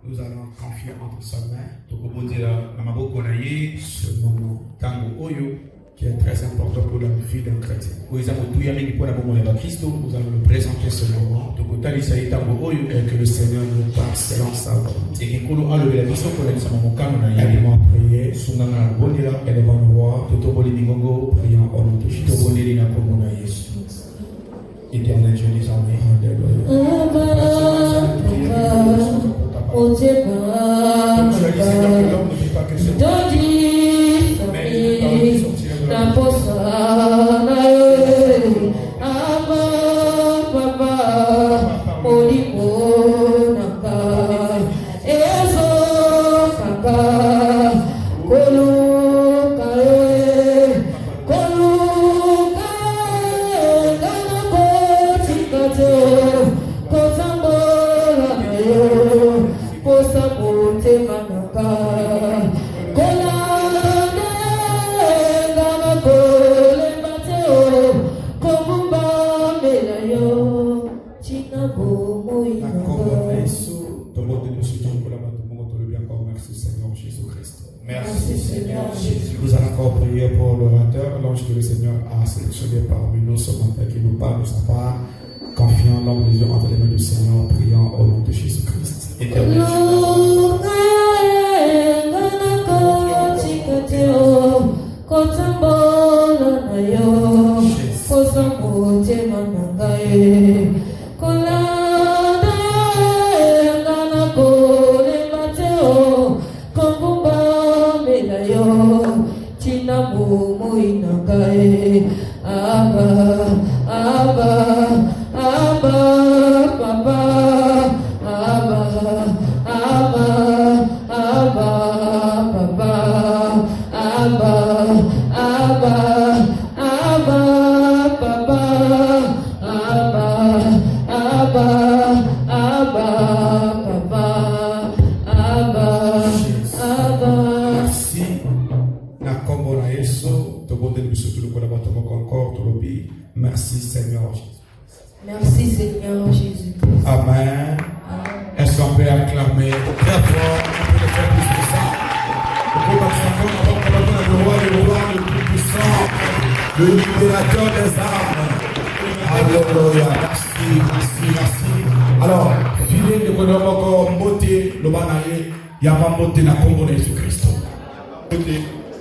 Nous allons confier entre sa main ce moment qui est très important pour la vie d'un chrétien. Nous allons le présenter ce moment et que le Seigneur nous parle selon sa volonté. Aide-moi à prier et devant nous voir, prions au nom de Jésus. Éternel Dieu des armées, nous allons encore prier pour l'orateur, l'ange que le Seigneur a sélectionné parmi nous ce matin qui nous parle de sa part, confiant l'homme de Dieu entre les mains du Seigneur, priant au nom de Jésus-Christ. Éternel merci Seigneur Jésus. Merci Seigneur Jésus. Amen. Est-ce qu'on peut acclamer très fort? On peut le faire plus que ça. On peut acclamer le roi, le plus puissant, le libérateur des âmes. Alléluia. Merci. Alors, filer de bonhomme encore monter le banaye, il y a pas monter dans le combo de Jésus-Christ.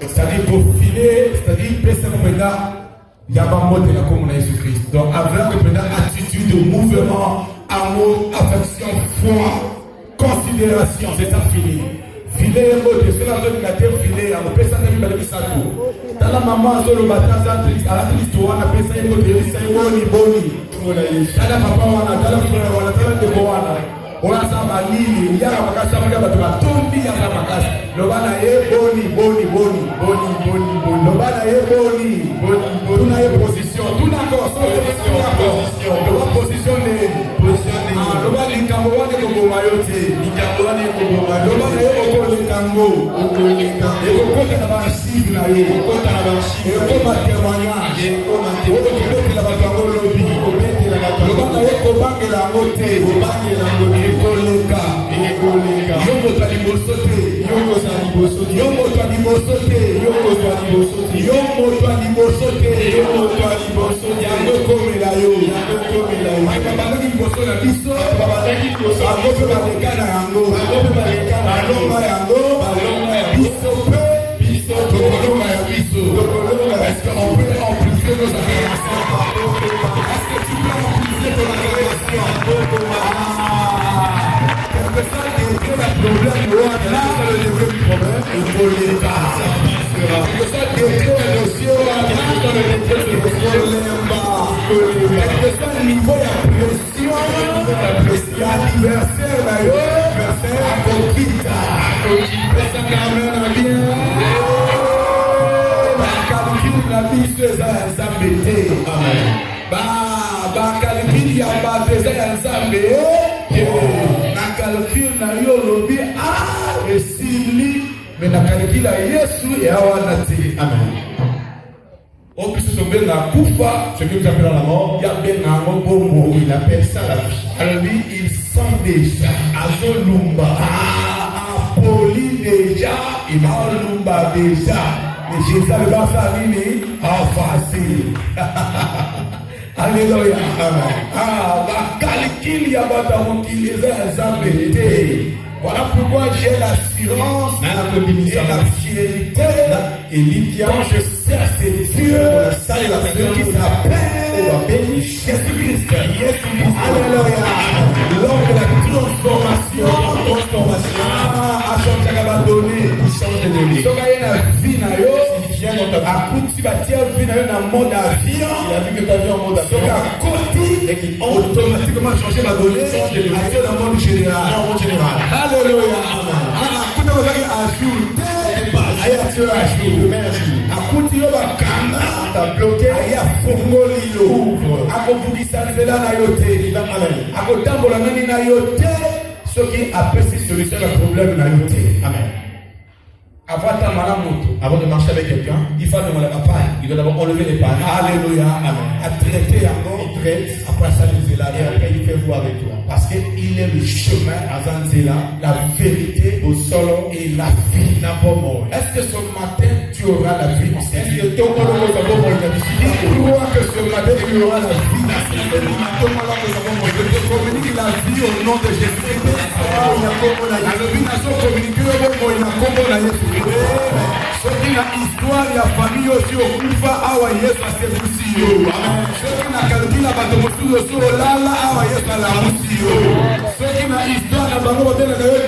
C'est-à-dire pour filer, c'est-à-dire presque comme ça. Il y a pas mot de la communauté de Jésus-Christ. Donc, avec une attitude de mouvement, amour, affection, foi, considération, c'est ça filer. Filer est mot de cela, je vais filer, on peut s'en aller avec ça. Dans la maman, sur le matin, à la triste, on appelle ça une mot de ça, boni. Dans la papa, on a dans la frère, on a dans la déboana. On a ça, il y a la macasse, on a la tombe, il y a la macasse. Le bana est boni. Le bana est boni. Tout n'a pas position. Tout n'a pas position. Le bana positionné. Le bana est Kamboane Kobomayote. Le bana est Okole Kango. Et Okole Nabanchi. Et Okoma témoignage. Et Okole Nabango Lobby. Le bana est Kobange la moté. Ekoleka. Yongo tali bosote. Yongo tali bosote. Yango komela yo. Babaki boso na biso. Akope balekana yango. Balonga yango. Biso pe. Tokolonga ya biso. Est-ce qu'on peut amplifier nos acclamations? Est-ce que tu peux amplifier ton acclamation? Quelque chose qui est le problème, là, le problème, il faut l'État. Quelque chose qui est le dossier, là, le quelque chose au niveau de la pression, il y a l'adversaire, l'adversaire à Kokita. Ça m'amène à bien. La vie, c'est ça, ça m'était. Amen. Calcul, il y a pas de ça, ça m'était. Calcul, na yo lobi, et si mais na calcul, Yesu, et awanati. Amen. On peut se tomber dans la kufa, ce que vous appelez la mort, il y a bien un bon mot, il appelle ça la vie. Alors lui, il sent déjà. Azolumba. Poli déjà. Il va lumba déjà. Mais Jésus le va saliner en facile. Alléluia. Amen. La calcul y a pas d'utiliser les embêtés. Voilà pourquoi j'ai l'assurance et la fierté. Quand je sais à ce Dieu qui s'appelle Jésus-Christ. Alléluia. Lors de la transformation, à son donné, il change de vie. Donc, il y a une vie, à coup de bâtir vie dans un mode avion. Il a vu que tu as vu un mode avion. Donc, à côté, automatiquement changer ma donnée, à dans le monde général. Alléluia. Avant de marcher avec quelqu'un, il faut demander la paille. Il doit d'abord enlever les pailles. Alléluia. Amen. À traiter encore, il traite. Après ça, il est là. Et après, il fait voir avec toi. Parce qu'il est le chemin à Zanzela, la vérité au sol et la vie. Est-ce que ce matin, tu auras la vie? Est-ce que ton crois que ce matin, tu auras la vie? Je te communique la vie au nom de Jésus. La domination communiquée ce qui na histoire ya famille aussi okufa awa Yesu asebusi yo. Ce qui na kalbi na bato mosusu so lala awa Yesu alamusi yo. Ce qui na histoire na bango botela na yo de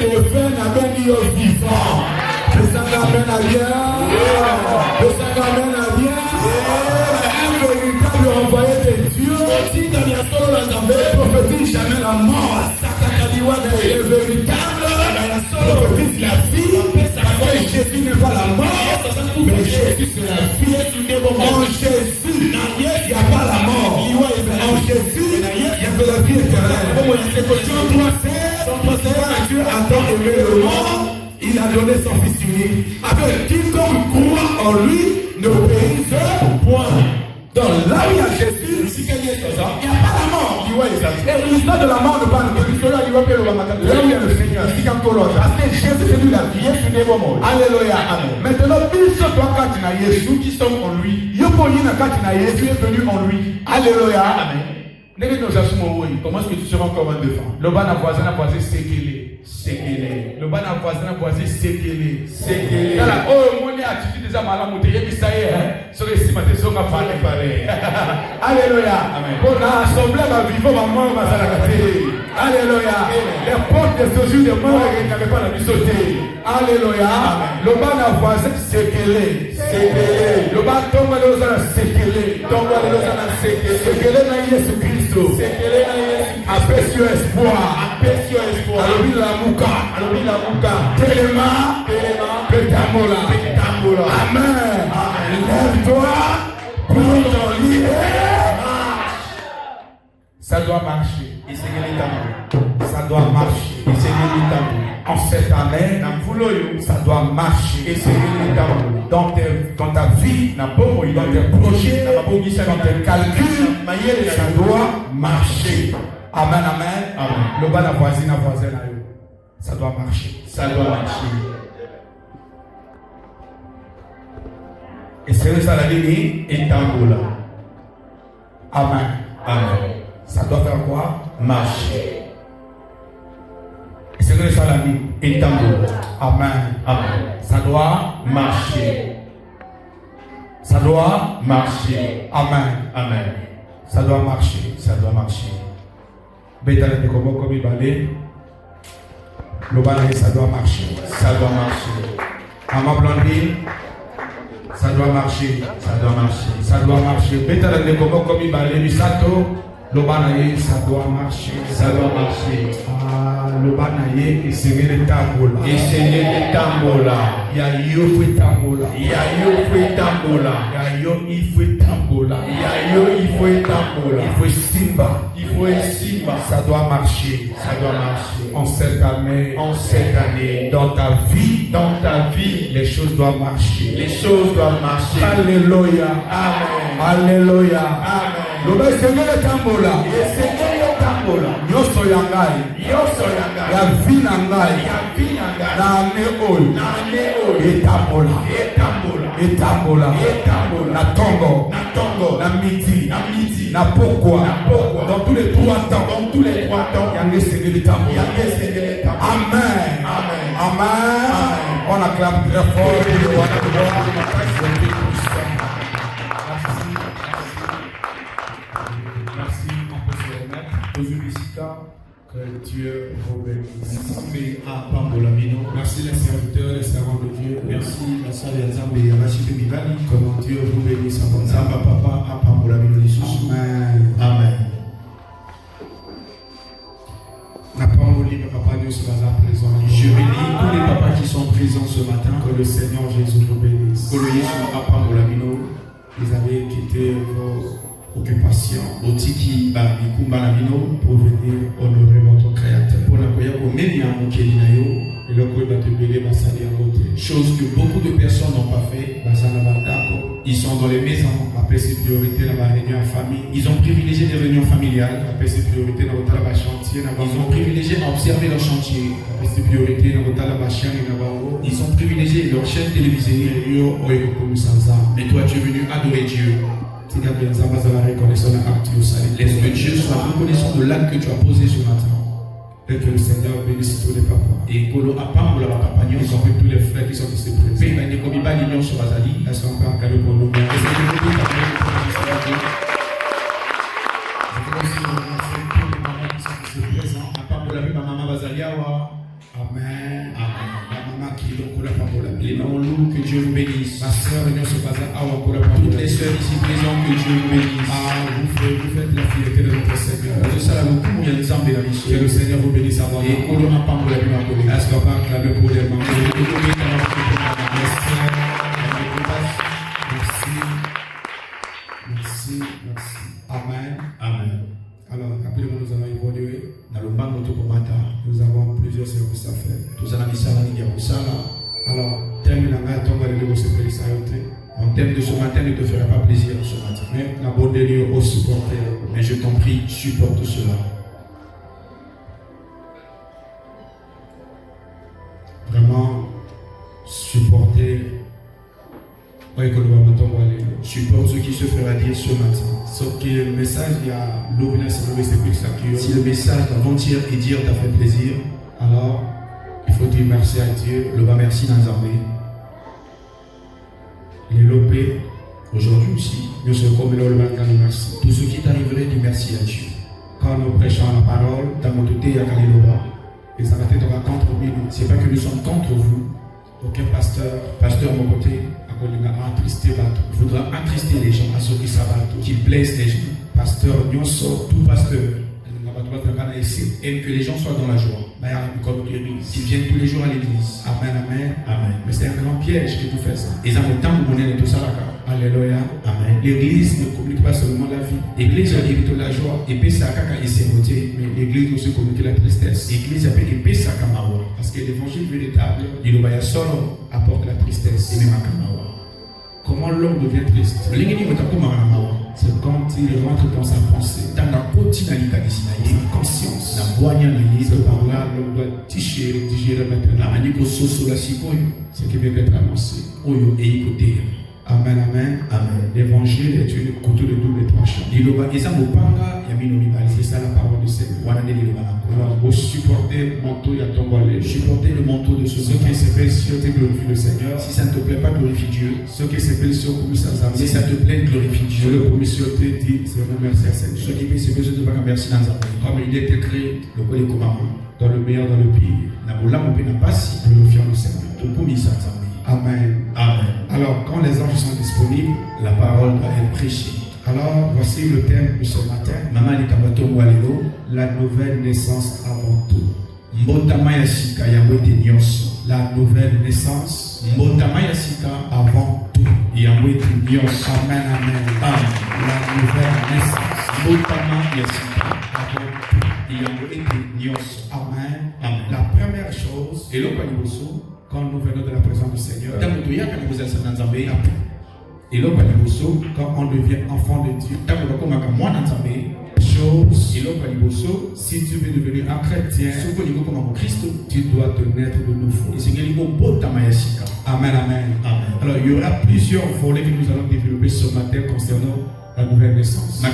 na bengi yo vivant. Pesanga mena bien. Pesanga mena bien. Un véritable envoyé de Dieu. Si dans la solo la zambe prophétise jamais la mort. Sakakaliwa de véritable. La solo prophétise la vie. Jésus n'est pas la mort, mais Jésus c'est la vie. En Jésus, il n'y a pas la mort. En Jésus, il y a de la vie éternelle. Son Dieu a tant aimé le monde, il a donné son Fils unique. Avec quiconque croit en lui ne périsse point. Donc là où il y a Jésus, il n'y a pas la mort. Et l'histoire de la mort ne parle pas de là où il y a le Seigneur. Parce que Jésus c'est lui la vie. Alléluia. Amen. Maintenant, nous qui sommes en lui. Jésus est venu en lui. Alléluia. Amen. Comment est-ce que tu seras encore un devant? Le ban à voisin séquelé. Le ban à voisin séquelé. Oh, mon attitude déjà mal amontée. Ça y est. Sur les cimentés, sur ma parler. Alléluia. Pour l'assemblée, ma vivant, ma mort, ma salagaté. Alléluia. Les portes de Jésus de mort n'avaient pas la vie sautée. Alléluia. Le ban à voisin séquelé. Le ban tombe à l'osana séquelé. Séquelé dans Jésus-Christ. Aperçu espoir. Alobi la muka. Téléma. Pétamola. Amen. Lève-toi pour ton lit. Ça doit marcher. Ça doit marcher. En cette année, ça doit marcher. Dans ta vie, dans tes projets, dans tes calculs, ça doit marcher. Amen, amen. Le bas la voisine, ça doit marcher. Et c'est ça la ligne et tamboula. Amen. Ça doit faire quoi? Marcher. Et c'est ça la ligne et tamboula. Amen. Ça doit marcher. Amen. Ça doit marcher. Bétale de comment comme il balait. Le balai, ça doit marcher. Maman Blondine, ça doit marcher. Bétale de comment comme il balait. Misato, le balai, ça doit marcher. Le banaye, et c'est le tambola. Yayo il faut simba. Ça doit marcher. En cette année, dans ta vie, les choses doivent marcher. Alléluia. Amen. Le Seigneur est tambola. nyonso ya ngai ya vi na ngai na ane oyo etambola na tongo na midi na pokwa dans tous les 3 temps yango esengeli tambola. Amen. On acclame très fort pour le roi de gloire. Merci, on peut se remettre. Aux visiteurs, que Dieu vous bénisse. Merci les serviteurs, les servants de Dieu. Merci la salle de Nzambe et Rachid Bibali. Comment Dieu vous bénisse. Amen. Je bénis tous les papas qui sont présents ce matin. Que le Seigneur Jésus vous bénisse. Vous avez quitté vos occupations pour venir honorer votre Créateur. Chose que beaucoup de personnes n'ont pas fait. Ils sont dans les maisons. Ils ont privilégié des réunions familiales. Ils ont privilégié observer leur chantier. Ils ont privilégié leur chaîne télévisée. Mais toi tu es venu adorer Dieu. Laisse que Dieu soit reconnaissant de l'acte que tu as posé ce matin. Et que le Seigneur bénisse tous les papas. Et que le papa ou la papa nous ont fait tous les frères qui sont ici présents. Est-ce qu'on peut accueillir pour nous? Amen. Les mamans loups, que Dieu vous bénisse. Ma soeur, toutes les soeurs ici présentes, que Dieu vous bénisse. Vous faites la fierté de notre Seigneur. Que le Seigneur vous bénisse avant. Et est-ce qu'on va acclamer pour les mamans? Merci. Amen. Alors, rapidement, nous allons évoluer. Nous avons plusieurs services à faire. Alors, en termes de ce matin, ne te fera pas plaisir ce matin. Mais je t'en prie, supporte cela. Vraiment, supporter. Supporte ce qui se fera dire ce matin. Sauf que le message, si le message d'avant-hier et dire t'a fait plaisir, alors il faut dire merci à Dieu. Le bas merci dans l'armée. Les lopés, aujourd'hui aussi, nous sommes comme le merci. Tout ce qui t'arriverait, dis merci à Dieu. Quand nous prêchons la parole, dans mon côté, il y a et ça va être contre nous. C'est pas que nous sommes contre vous. Aucun pasteur mon côté, voudra attrister les gens à ceux qui savent, qui blessent les gens. Pasteur, tout pasteur, aime que les gens soient dans la joie. Qu'ils viennent tous les jours à l'église. Amen. Mais c'est un grand piège que vous faites ça. Alléluia. Amen. L'église ne communique pas seulement la vie. L'église a dit la joie. Et puis ça a été mais l'église aussi communique la tristesse. L'église a dit parce que l'évangile véritable, il apporte la tristesse. Comment l'homme devient triste? C'est quand il rentre dans sa pensée, dans la conscience. C'est par là l'homme doit digérer maintenant. Ce qui vient d'être annoncé. Amen. L'évangile est une couteau de double tranchant. C'est ça la parole du Seigneur. Alors, vous supportez le manteau, supportez le manteau de ce qui s'appelle si tu glorifies le Seigneur. Si ça ne te plaît pas, glorifie Dieu. Ce qui s'appelle si ça te plaît, glorifie Dieu. Le commission te dit, c'est remercier le Seigneur. Ce qui fait, c'est que je ne pas remercier dans comme il est écrit, dans le meilleur, dans le pire. Glorifiant le Seigneur. Amen. Alors, quand les anges sont disponibles, la parole doit être prêchée. Alors, voici le thème de ce matin. La nouvelle naissance avant tout. La nouvelle naissance avant tout. Amen. La nouvelle naissance Amen. La première chose, quand nous venons de la présence du Seigneur, quand on devient enfant de Dieu, chose, si tu veux devenir un chrétien, tu dois te naître de nouveau. Amen, amen. Alors, il y aura plusieurs volets que nous allons développer ce matin concernant la nouvelle naissance.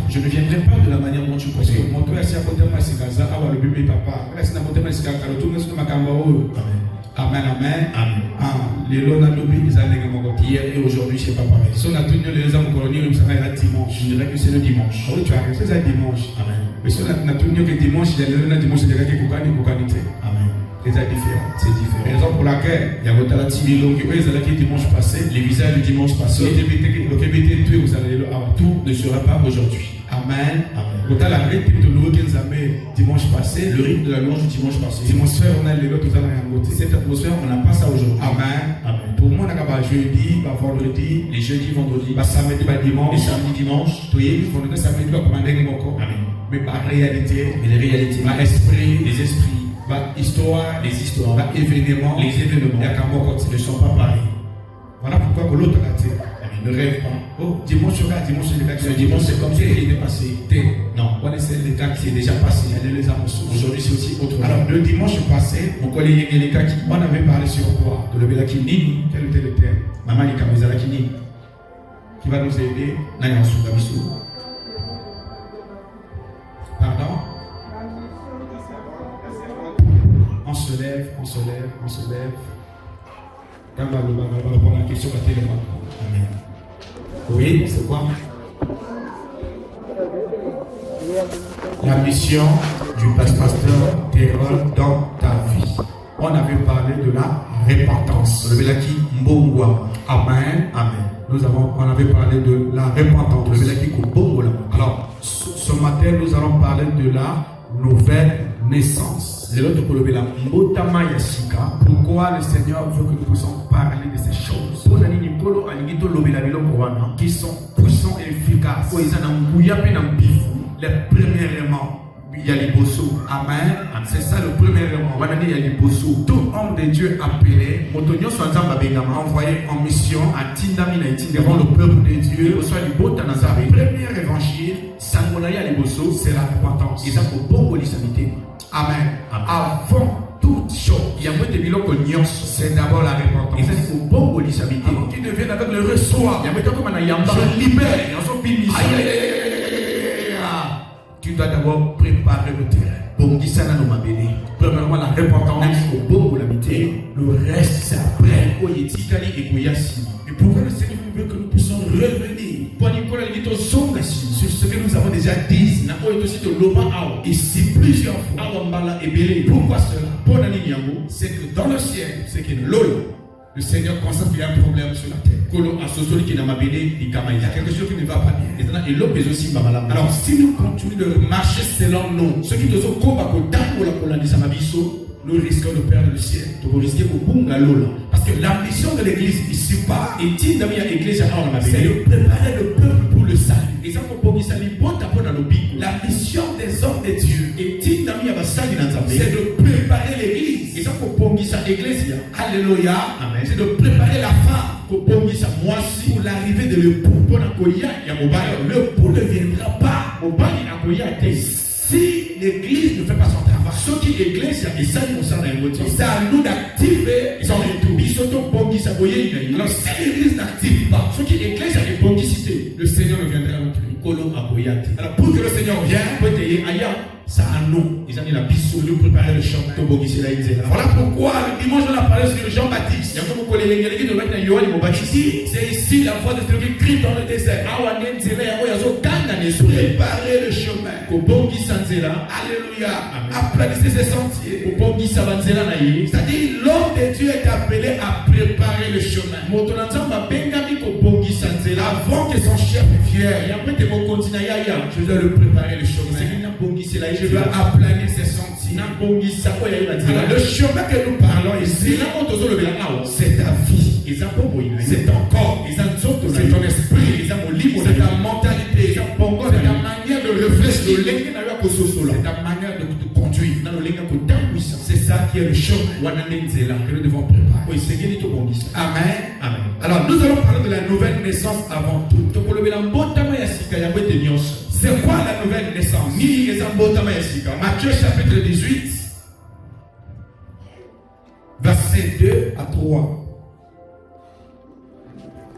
Je ne viendrai pas de la manière dont tu penses. Amen, amen. Hier et aujourd'hui, c'est pas pareil. Je dirais que c'est le dimanche. Oui, tu as raison, c'est dimanche. Amen. Mais si on a tout que dimanche, il y a le dimanche, il y a quelqu'un qui Amen. C'est différent. C'est différent. Raison pour laquelle il y a votre dimanche passé, les visages du dimanche passé, tout ne sera pas aujourd'hui. Amen. Amen. La rythme de dimanche passé, le rythme de la louange du dimanche passé. Atmosphère, on a les autres cette atmosphère, on n'a pas ça aujourd'hui. Amen. Amen. Pour moi, on a jeudi, vendredi, les jeudis, vendredi, samedi, dimanche, les samedis, dimanche, tout y est, samedi, Amen. Mais par réalité, par esprit, les esprits, par histoire, les histoires, par événements, les événements, ne sont pas pareils. Voilà pourquoi que l'autre a dit. Ne rêve pas. Oh, dimanche, le dimanche, c'est comme si il était passé. Non, on essaie les cas qui est déjà passé. Il y a les annonces. Aujourd'hui, c'est aussi autre. Alors, le dimanche passé, on avait parlé sur quoi? Quel était le thème? Maman, qui va nous aider. Pardon? On se lève. Quand on va répondre à la question, Amen. Oui, c'est quoi? La mission du pasteur Terrell dans ta vie. On avait parlé de la repentance. Amen. Amen. On avait parlé de la repentance. Alors, ce matin, nous allons parler de la nouvelle naissance. Pourquoi le Seigneur veut que nous puissions parler de ces choses qui sont puissants et efficaces? Les premièrement, il y a les bossos. Amen. C'est ça le premier élément. Tout homme de Dieu appelé, envoyé en mission devant le peuple de Dieu. Le premier évangile, c'est la repentance. Amen. Avant toute chose, c'est d'abord la repentance. Avant qu'ils deviennent avec le reçoit, je libère. Tu dois d'abord préparer le terrain. Premièrement, la repentance, le reste, c'est après. Et pourquoi le Seigneur veut que nous puissions revenir sur ce que nous avons déjà dit ici plusieurs fois? Pourquoi cela? C'est que dans le ciel, c'est que le Seigneur constate qu'il y a un problème sur la terre. Il y a quelque chose qui ne va pas bien. Alors, si nous continuons de marcher selon nous, nous risquons de perdre le ciel. Parce que la mission de l'église ici-bas, c'est de préparer le peuple pour le salut. La mission des hommes de Dieu, c'est de préparer l'église. Alléluia. C'est de préparer la femme pour l'arrivée de l'époux. L'époux ne viendra pas si l'église ne fait pas son travail. C'est à nous d'activer son retour. Alors si l'église n'active pas, le Seigneur ne viendra non plus. Alors pour que le Seigneur vienne, c'est à nous. Ils ont mis la piste pour nous préparer le chemin. Voilà pourquoi le dimanche on a parlé sur Jean-Baptiste. C'est ici la voix de celui qui crie dans le désert. Préparer le chemin. Alléluia. Aplanissez ses sentiers. C'est-à-dire l'homme de Dieu est appelé à préparer le chemin. Avant que son chef vienne, je dois le préparer le chemin. Je dois aplanir ses sentiers. Alors, le chemin que nous parlons ici, c'est ta vie, c'est ton corps, c'est ton esprit, c'est ta mentalité, c'est ta manière de réfléchir, c'est ta manière de te conduire. C'est ça qui est le chemin que nous devons préparer. Amen. Alors nous allons parler de la la nouvelle naissance avant tout? C'est quoi la nouvelle naissance? Matthieu chapitre 18, verset 2 à 3.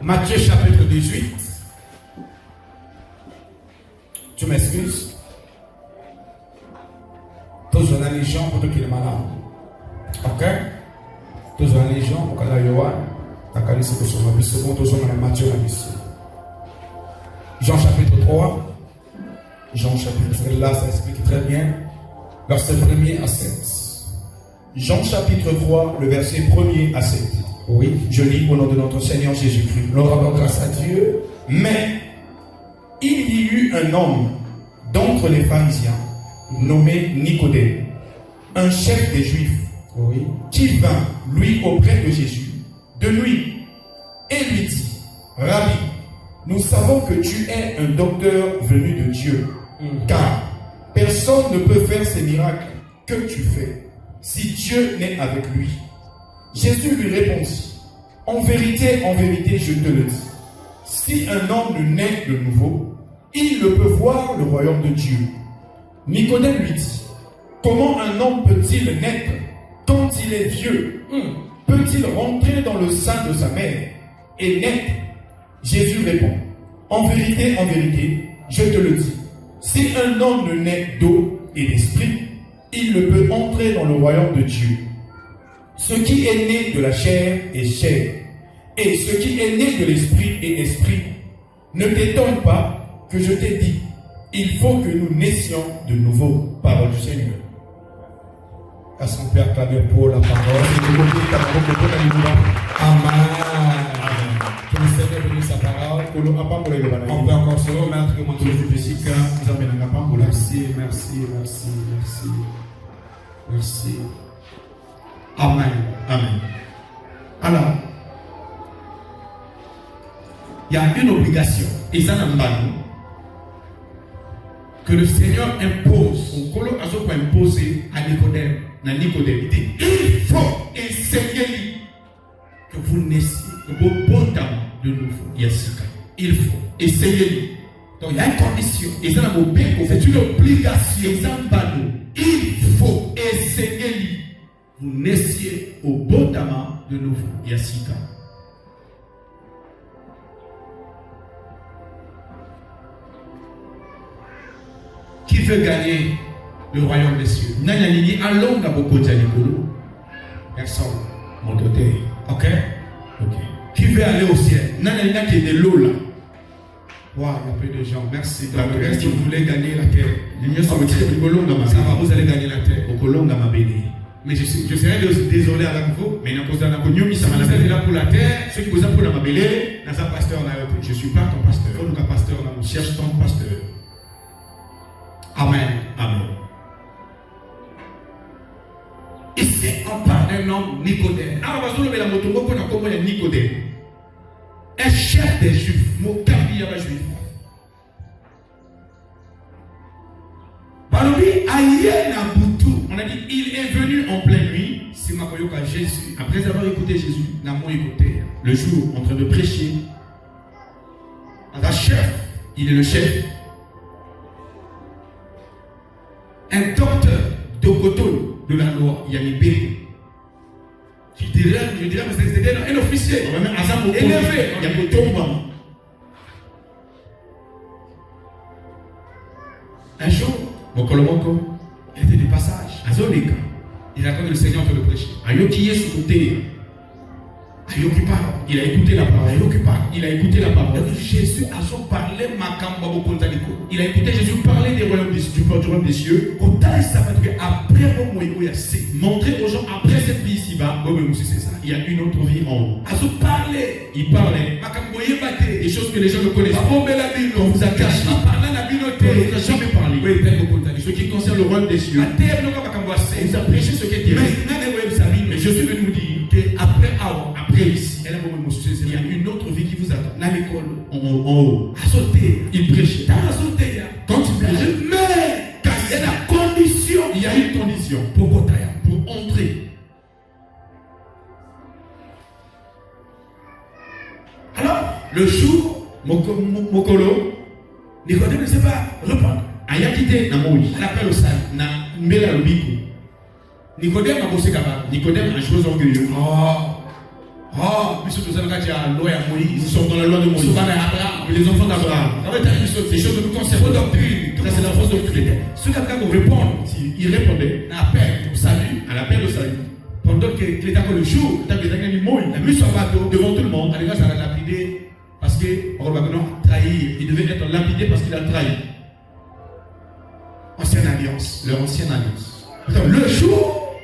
Matthieu chapitre 18. Tu m'excuses? Tous les gens pour qui est malade. Ok? Tous les gens pour que Yohan, Matthieu Jean chapitre 3. Jean chapitre, là ça explique très bien. Verset 1er à 7. Jean chapitre 3, le verset 1er à 7. Oui. Je lis au nom de notre Seigneur Jésus-Christ. Nous rendons grâce à Dieu. Mais il y eut un homme d'entre les pharisiens nommé Nicodème, un chef des Juifs, Oui. qui vint, lui, auprès de Jésus, de nuit, et lui dit, Rabbi, nous savons que tu es un docteur venu de Dieu, car personne ne peut faire ces miracles que tu fais, si Dieu n'est avec lui. Jésus lui répondit, en vérité, je te le dis, si un homme ne naît de nouveau, il ne peut voir le royaume de Dieu. Nicodème lui dit, comment un homme peut-il naître quand il est vieux? Peut-il rentrer dans le sein de sa mère et naître? Jésus répond, en vérité, je te le dis, si un homme ne naît d'eau et d'esprit, il ne peut entrer dans le royaume de Dieu. Ce qui est né de la chair est chair, et ce qui est né de l'esprit est esprit. Ne t'étonne pas que je t'ai dit, il faut que nous naissions de nouveau. Parole du Seigneur. À son Père acclamer pour la parole. Amen. Que le Seigneur bénisse sa parole. On peut encore se remettre mon Dieu physique. Merci. Amen. Alors, il y a une obligation. Que le Seigneur impose. À Nicodème. Il faut enseigner que vous naissiez de nouveau. Il faut essayer. Donc il y a une condition. C'est une obligation. Il faut essayer. Vous naissiez au Botama de nouveau. Qui veut gagner le royaume des cieux? Personne. Mon côté. Ok. Qui veut aller au ciel? Wow, il y a peu de gens. Merci. Si vous voulez gagner la terre, ça va, vous allez gagner la terre. Mais je serais désolé avec vous. Mais si vous êtes là pour la terre, ceux qui vous ont pour la mabélé, dans un pasteur, je ne suis pas ton pasteur. Il faut que pasteur, on cherche ton pasteur. Amen. Ici, on parle d'un homme Nicodème. Nicodème. Un chef des Juifs. Juif. On a dit, il est venu en pleine nuit. Jésus. Après avoir écouté Jésus, le jour en train de prêcher. Un chef, il est le chef. Un docteur de la loi, Yanibé. Je dirais, mais c'était un officier. Élevé. Un jour, il était du passage. Il raconte le Seigneur de le prêcher. Il a écouté la parole. Jésus a parlé Il a écouté Jésus parler du royaume des cieux. Après, montrer aux gens après cette vie ici-bas, il y a une autre vie en haut. Il parlait des choses que les gens ne connaissent pas. On vous a caché. Il n'a jamais parlé. Ce qui concerne le royaume des cieux. Il vous a prêché ce qui est dit. Mais je suis venu vous dire qu'après ici, il y a une autre vie qui vous attend. Dans l'école, en haut. Il prêchait. Quand il prêchait, mais il y a une condition pour entrer. Alors, Le jour, Mokolo, Nicodème ne sait pas répondre. Ayakite na Moïse. Elle appelle au salle. Na mbela lobiko. Nicodème a bossé capable. Nicodème a joué orgueilleux. Ils sont dans la loi de Moïse. Les enfants d'Abraham. C'est choses que nous concernons. Ça, c'est la fausse doctrine. Ceux qui ont répondu, ils répondaient à l'appel au salut. Pendant que l'État le jour, la mise sur bateau devant tout le monde, ça l'a lapidé parce que trahi. Il devait être lapidé parce qu'il a trahi. Ancienne alliance. Leur ancienne alliance. Le jour,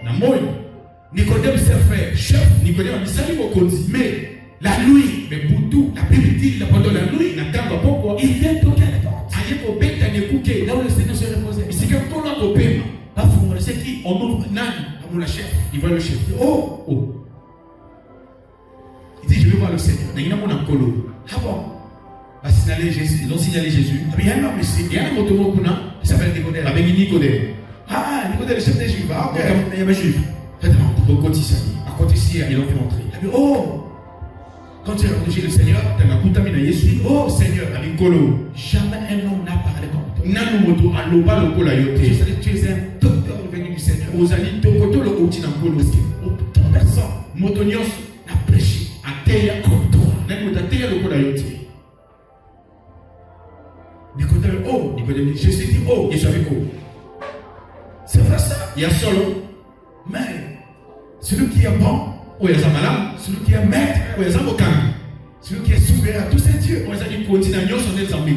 Nicodème s'est fait chef. Nicodème a dit salut au Kondi. Mais la nuit, mais Boutou, la Bible dit pendant la nuit, il n'attend pas pourquoi. Il vient toquer à la porte. Aïe pour bête à l'écouter. Là où le Seigneur se reposait. Mais c'est qu'un collant au paiement. Pas fou, c'est qui? On ouvre Nan, on le chef. Il voit le chef. Il dit oh. Il dit je vais voir le Seigneur. Il y a un colo. Ah bon? Ils ont signalé Jésus. Il y a un homme ici. Il y a un motomo qui s'appelle Nicodème. Avec Nicodème. Nicodème, le chef des Juifs. Ah ok. Il y a un juif. Au quotidien, ils l'ont fait entrer. Il a dit, oh, quand tu as rencontré le Seigneur, tu as contaminé Jésus. Oh Seigneur, avec Kolo, jamais un homme n'a parlé comme toi. Nanumoto, aloba le Kolo yote. Tu es un docteur venu du Seigneur. Aux alliés, Tokoto le Oti dans Kolo. Autant de personnes, Motonios a prêché. A Teya comme toi. Nanumoto a Teya le Kolo yote. Nicodème, oh, Nicodème, je suis dit, oh, je suis avec vous. C'est vrai ça. Il y a solo. Mais celui qui est bon, ou est malade, celui qui est maître, ou est avocat, celui qui est souverain à tous ces dieux, ou est continue à son exemple.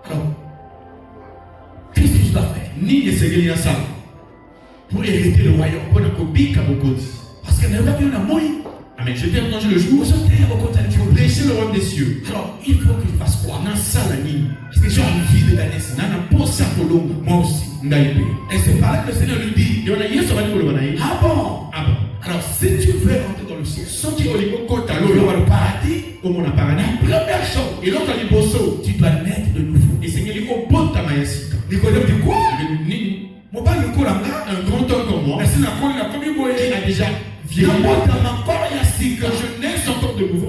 Alors, qu'est-ce que tu dois faire? Ni les ségués à ça pour hériter le royaume, pour ne copier qu'à vos côtés. Parce qu'il n'y a pas bien à moi. Amen. Je t'ai entendu le jour où tu veux prêcher le royaume des cieux. Alors, il faut que tu fasses quoi? Dans ça, la nuit. Parce que j'ai envie de gagner ça. Dans ça pour l'homme, moi aussi. Et c'est par là que le Seigneur lui dit ah bon? Alors, si tu veux rentrer dans le ciel, le paradis, comme on a parlé, la première chose, et l'autre dit bosso, tu dois naître de nouveau. Et Seigneur dit au bon tamayasika. Nicodème dit quoi? Mon père le cola, un grand homme comme moi, mais c'est la commune qui a déjà vieilli. Quand je nais encore de nouveau.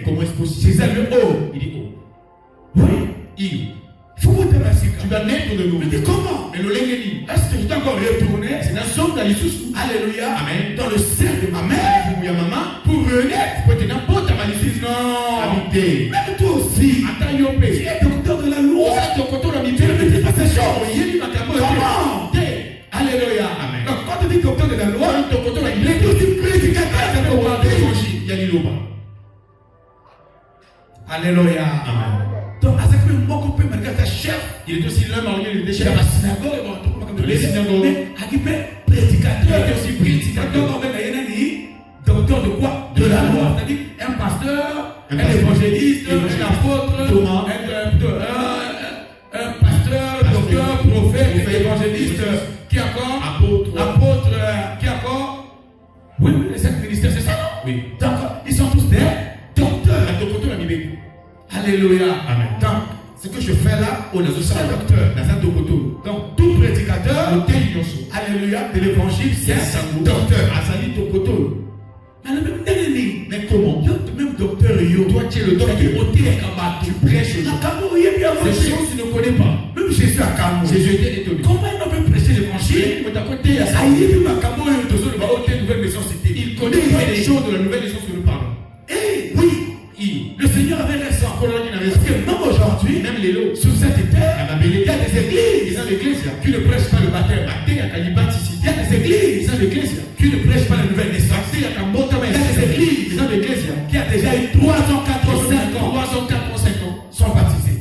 Comment est-ce possible? Jésus dit oh. Il dit oh. Oui. Tu dois naître de nouveau. Il dit comment? Mais le Lengeni, est-ce que je t'ai encore retourné? C'est dans son d'Alissus. Alléluia. Amen. Dans le sein de ma mère, pour renaître. Pour te n'importe ma licence. Non. Habiter. Même toi aussi. Attends, tu es docteur de la loi. Tu es docteur de la loi. Tu ne pas ces choses. Comment? Alléluia. Amen. Donc quand tu dis docteur de la loi, tu es docteur de la loi. Il est aussi prédicateur de la loi. Il y a l'Iloba. Alléluia. Amen. Donc, à ce moment-là, chef, il est aussi l'homme marié de chef de la synagogue, les synagogues. Mais à qui peut prédicateur, il est aussi prédicateur. Docteur de quoi? De la loi. C'est-à-dire un pasteur, un évangéliste, un apôtre, un pasteur, docteur, prophète, évangéliste, qui encore? Apôtre, qui encore? Oui, les 5 ministères, c'est ça, non? Oui. Donc, ils sont tous des docteurs. Alléluia. Amen. Donc, ce que je fais là, on est aussi un docteur dans un docoto. Donc, tout prédicateur, alléluia, de l'évangile, c'est un docteur. Azali docoto. Mais comment? Même docteur, toi tu es le docteur. Tu prêches. Ces choses tu ne connais pas. Même Jésus à Camo. Jésus était étonné. Comment on peut prêcher l'évangile? Il connaît les choses de la nouvelle naissance que nous parlons. Eh oui, le Seigneur avait raison. Parce que même aujourd'hui, même les lots, sur cette terre, il y a des églises qui ne prêchent pas le baptême. Il y a des églises qui ne prêchent pas la nouvelle naissance. Il y a des églises qui ont déjà eu 3 ans, 4 ans, 5 ans, sont baptisés.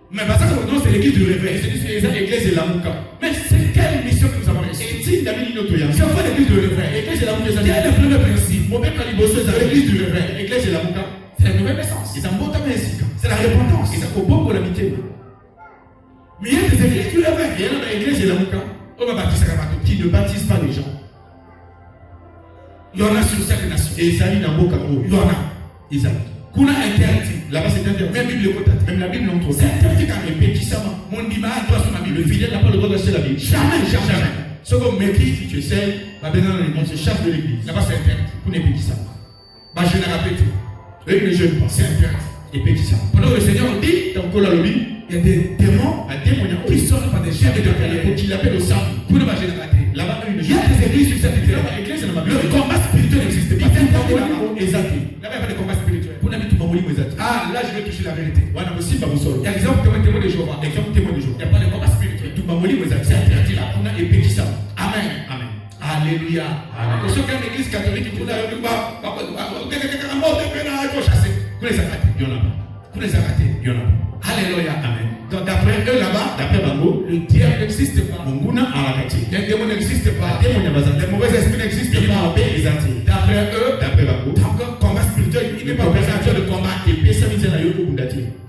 Mais parce que maintenant c'est l'église du réveil, c'est l'église de l'Amouka. Mais c'est quelle mission que nous avons reçue? C'est quoi l'église du réveil? L'église de l'Amouka, c'est le premier principe. Mon père Kaliboso, c'est l'église du réveil. L'église de l'Amouka, c'est la nouvelle naissance. C'est la repentance. C'est pour l'amitié. Mais il y a des églises du réveil. Il y a l'église de l'Amouka, qui ne baptise pas les gens. Il y en a sur chaque nation. Et Isaïe Namboka, il y en a. Isaïe. Qu'on a interdit, là-bas c'est interdit, même la Bible l'entre. C'est interdit quand même, petit sama. Mon dimanche, toi sur la Bible, le fidèle n'a pas le droit d'acheter la Bible. Jamais. Si tu essayes, on se chasse de l'église. Là-bas, c'est interdit. Pour ne pas ça. Je l'ai répété. Et ne jeûne pas. C'est interdit. Et puis ça. Pendant que le Seigneur dit, dans le lobby, il y a des démons qui sortent par des chaînes de prière pour qu'il appelle au sang. Pour ne pas jeûner. Là-bas, il y a des églises sur cette terre. Le combat spirituel n'existe pas. Là-bas, il n'y a pas de combat spirituel. Ah, là, je vais toucher la vérité. Il y a l'exemple témoin de Jéhovah. Il n'y a pas de combat spirituel. C'est interdit là. On a épéqué ça. Amen. Amen. Alléluia. Pour ceux qui ont une église catholique, qui ont alléluia. Amen. Donc d'après eux là-bas, d'après Bango, le diable n'existe pas. Les démons n'existent pas. Les mauvais esprits n'existent pas. D'après eux, d'après Bango, donc combat spirituel, il n'est pas présentateur de combat.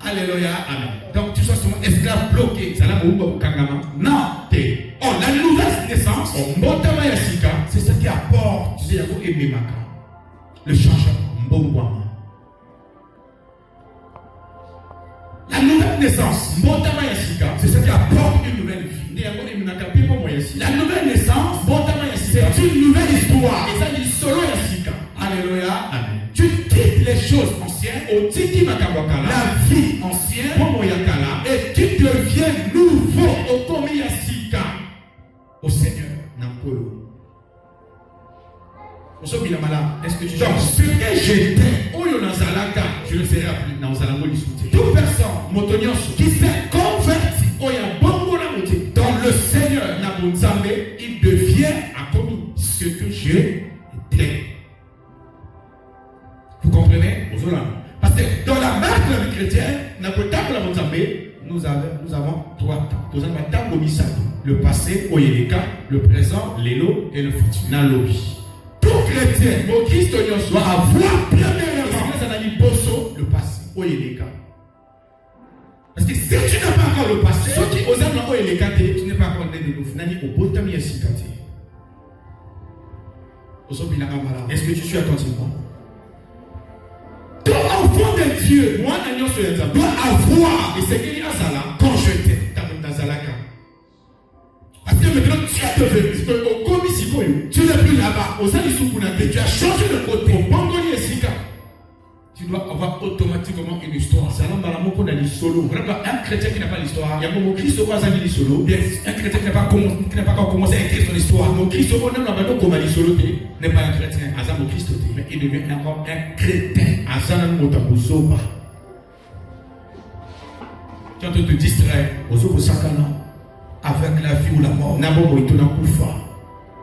Alléluia. Amen. Donc tu sois souvent esclave bloqué. Non. Oh, la nouvelle naissance, c'est ce qui apporte le changement. La nouvelle naissance, c'est ce qui apporte une nouvelle vie. La nouvelle naissance, c'est une nouvelle histoire. Alléluia. Amen. Tu quittes les choses anciennes, la vie ancienne, et tu deviens nouveau au Seigneur. Est-ce que tu donc ce que j'étais, je ne serai plus. Toute personne qui s'est converti dans le Seigneur, il devient ce que j'étais. Vous comprenez? Parce que dans la marque de la vie chrétienne, nous avons 3 temps. Le passé, le présent, l'élo et le futur. Tout chrétien doit avoir premièrement le passé. Parce que si tu n'as pas encore le passé, tu n'es pas encore né de nouveau. Est-ce que tu suis attentivement? Tout enfant de Dieu doit avoir et c'est qu'il y a ça là quand je t'ai dans Zalaka. Parce que maintenant tu es devenu, tu n'es plus là-bas, tu as changé de côté. Tu dois avoir automatiquement une histoire. Un chrétien qui n'a pas l'histoire, un chrétien qui n'a pas commencé à écrire son histoire, n'est pas un chrétien, mais il devient encore un chrétien. Tu es en train de te distraire avec la vie ou la mort.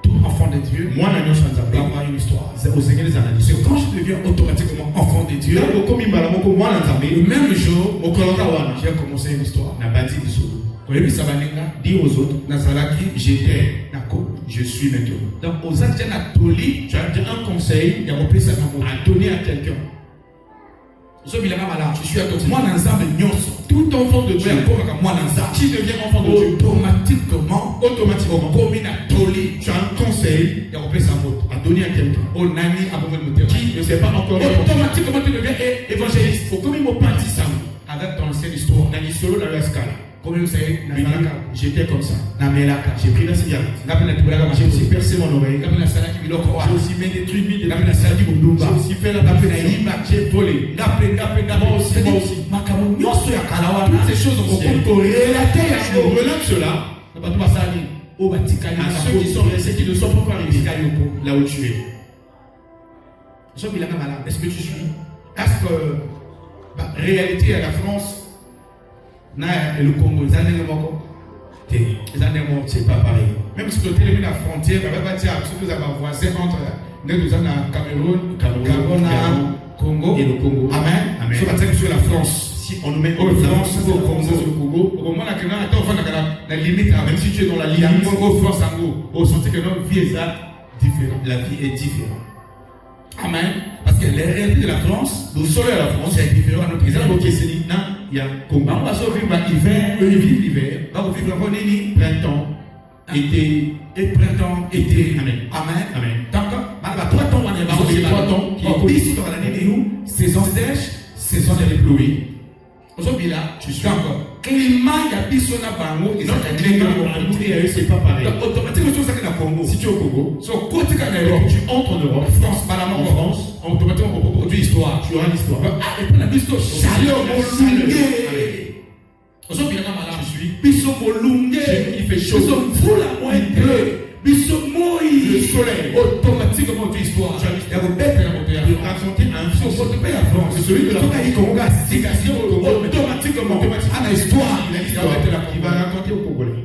Tout enfant de Dieu doit avoir une histoire. C'est quand je deviens automatiquement enfant de Dieu, le même jour, j'ai commencé une histoire. Dis aux autres, j'étais, je suis maintenant. Donc, aux Anatolies, tu as un conseil à donner à quelqu'un. Je suis attentif. Tout enfant de Dieu qui devient enfant de Dieu automatiquement tu as un conseil à donner à quelqu'un qui ne sait pas encore. Automatiquement tu deviens évangéliste. Avec ton ancienne histoire. Comme vous savez, j'étais comme ça. J'ai pris la cigarette. J'ai aussi percé mon oreille. J'ai aussi mis des trucs. J'ai aussi fait la j'ai volé. Moi aussi. Toutes ces choses on relate cela. À ceux qui sont restés, qui ne sont pas arrivés là où tu es. Est-ce que tu suis? Est-ce que réalité à la France et le Congo, c'est pas pareil. Même si tu as la frontière, vous avez un voisin entre Cameroun, Congo et le Congo. Amen. Je vais dire sur la France. Si on nous met au France, au Congo, au moment où la limite, même si tu es dans la limite, au France, on sent que notre vie est différente. La vie est différente. Amen. Parce que les réalités de la France, le soleil de la France, c'est différent à notre pays. Il y a Congo. On va vivre l'hiver, eux ils vivent l'hiver. On va vivre printemps, été, et printemps, été. Amen. Amen. Amen. Donc, 3 temps, on est 3 temps qui disent dans l'année de nous, saison sèche, saison des pluies. Aujourd'hui là, tu suis encore. climat ya biso na bango et notre climat c'est pas pareil. Donc automatiquement tu es au Congo. Si tu es au Congo, tu entres en Europe, France, en France, automatiquement on produit histoire. Tu auras l'histoire. Ah et puis la biso chaleur molunge. Ozo bien malade je suis. Biso molunge, il fait chaud. Biso fula moi il pleut. Biso moi le soleil. Automatiquement tu histoire. Il y a une bête à raconter un film sur le pays à France. C'est celui de la Congo. Automatiquement à l'histoire, il va raconter au Congolais.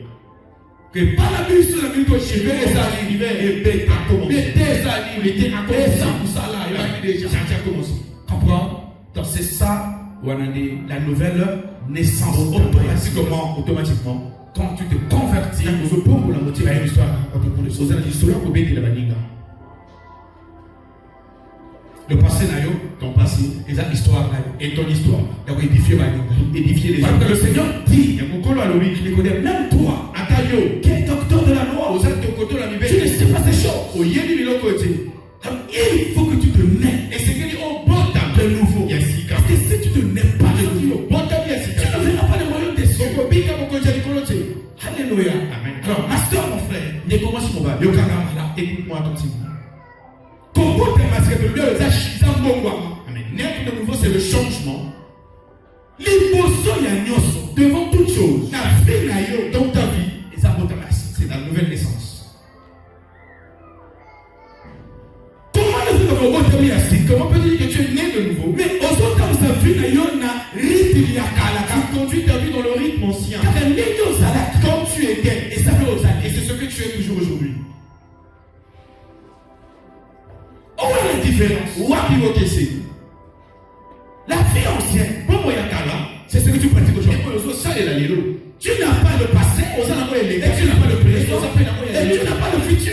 Que par la bus sur la minute chez les arrivés et bête a commencé. Mais des années, il était à commencer. Ça là, il a déjà commencé. Comprends? Donc c'est ça, la nouvelle naissance. Automatiquement, quand tu te convertis, nous pour la moitié de l'histoire, l'histoire pour bien la baninga. Le passé ton passé, et l'histoire et ton histoire. Il faut édifier les gens. Parce que le Seigneur dit, même toi, Atayo, qui est docteur de la loi, tu ne sais pas ces choses. Il faut que tu te nais. Et c'est qu'il dit au bon temps de nouveau. Parce que si tu ne nais pas de nouveau, tu ne verras pas le royaume des cieux. Alléluia. Amen. Alors, ma soeur, mon frère, écoute-moi attentivement. Naître de nouveau, c'est le changement. Devant toute chose, dans ta vie, c'est la nouvelle naissance. Comment peut-dire que tu es né de nouveau? Mais tu conduis ta vie dans le rythme ancien. Quand tu étais, et c'est ce que tu es toujours aujourd'hui. Où est la différence? La vie ancienne, c'est ce que tu pratiques aujourd'hui. Tu n'as pas le passé, et tu n'as pas le présent, et tu n'as pas le futur.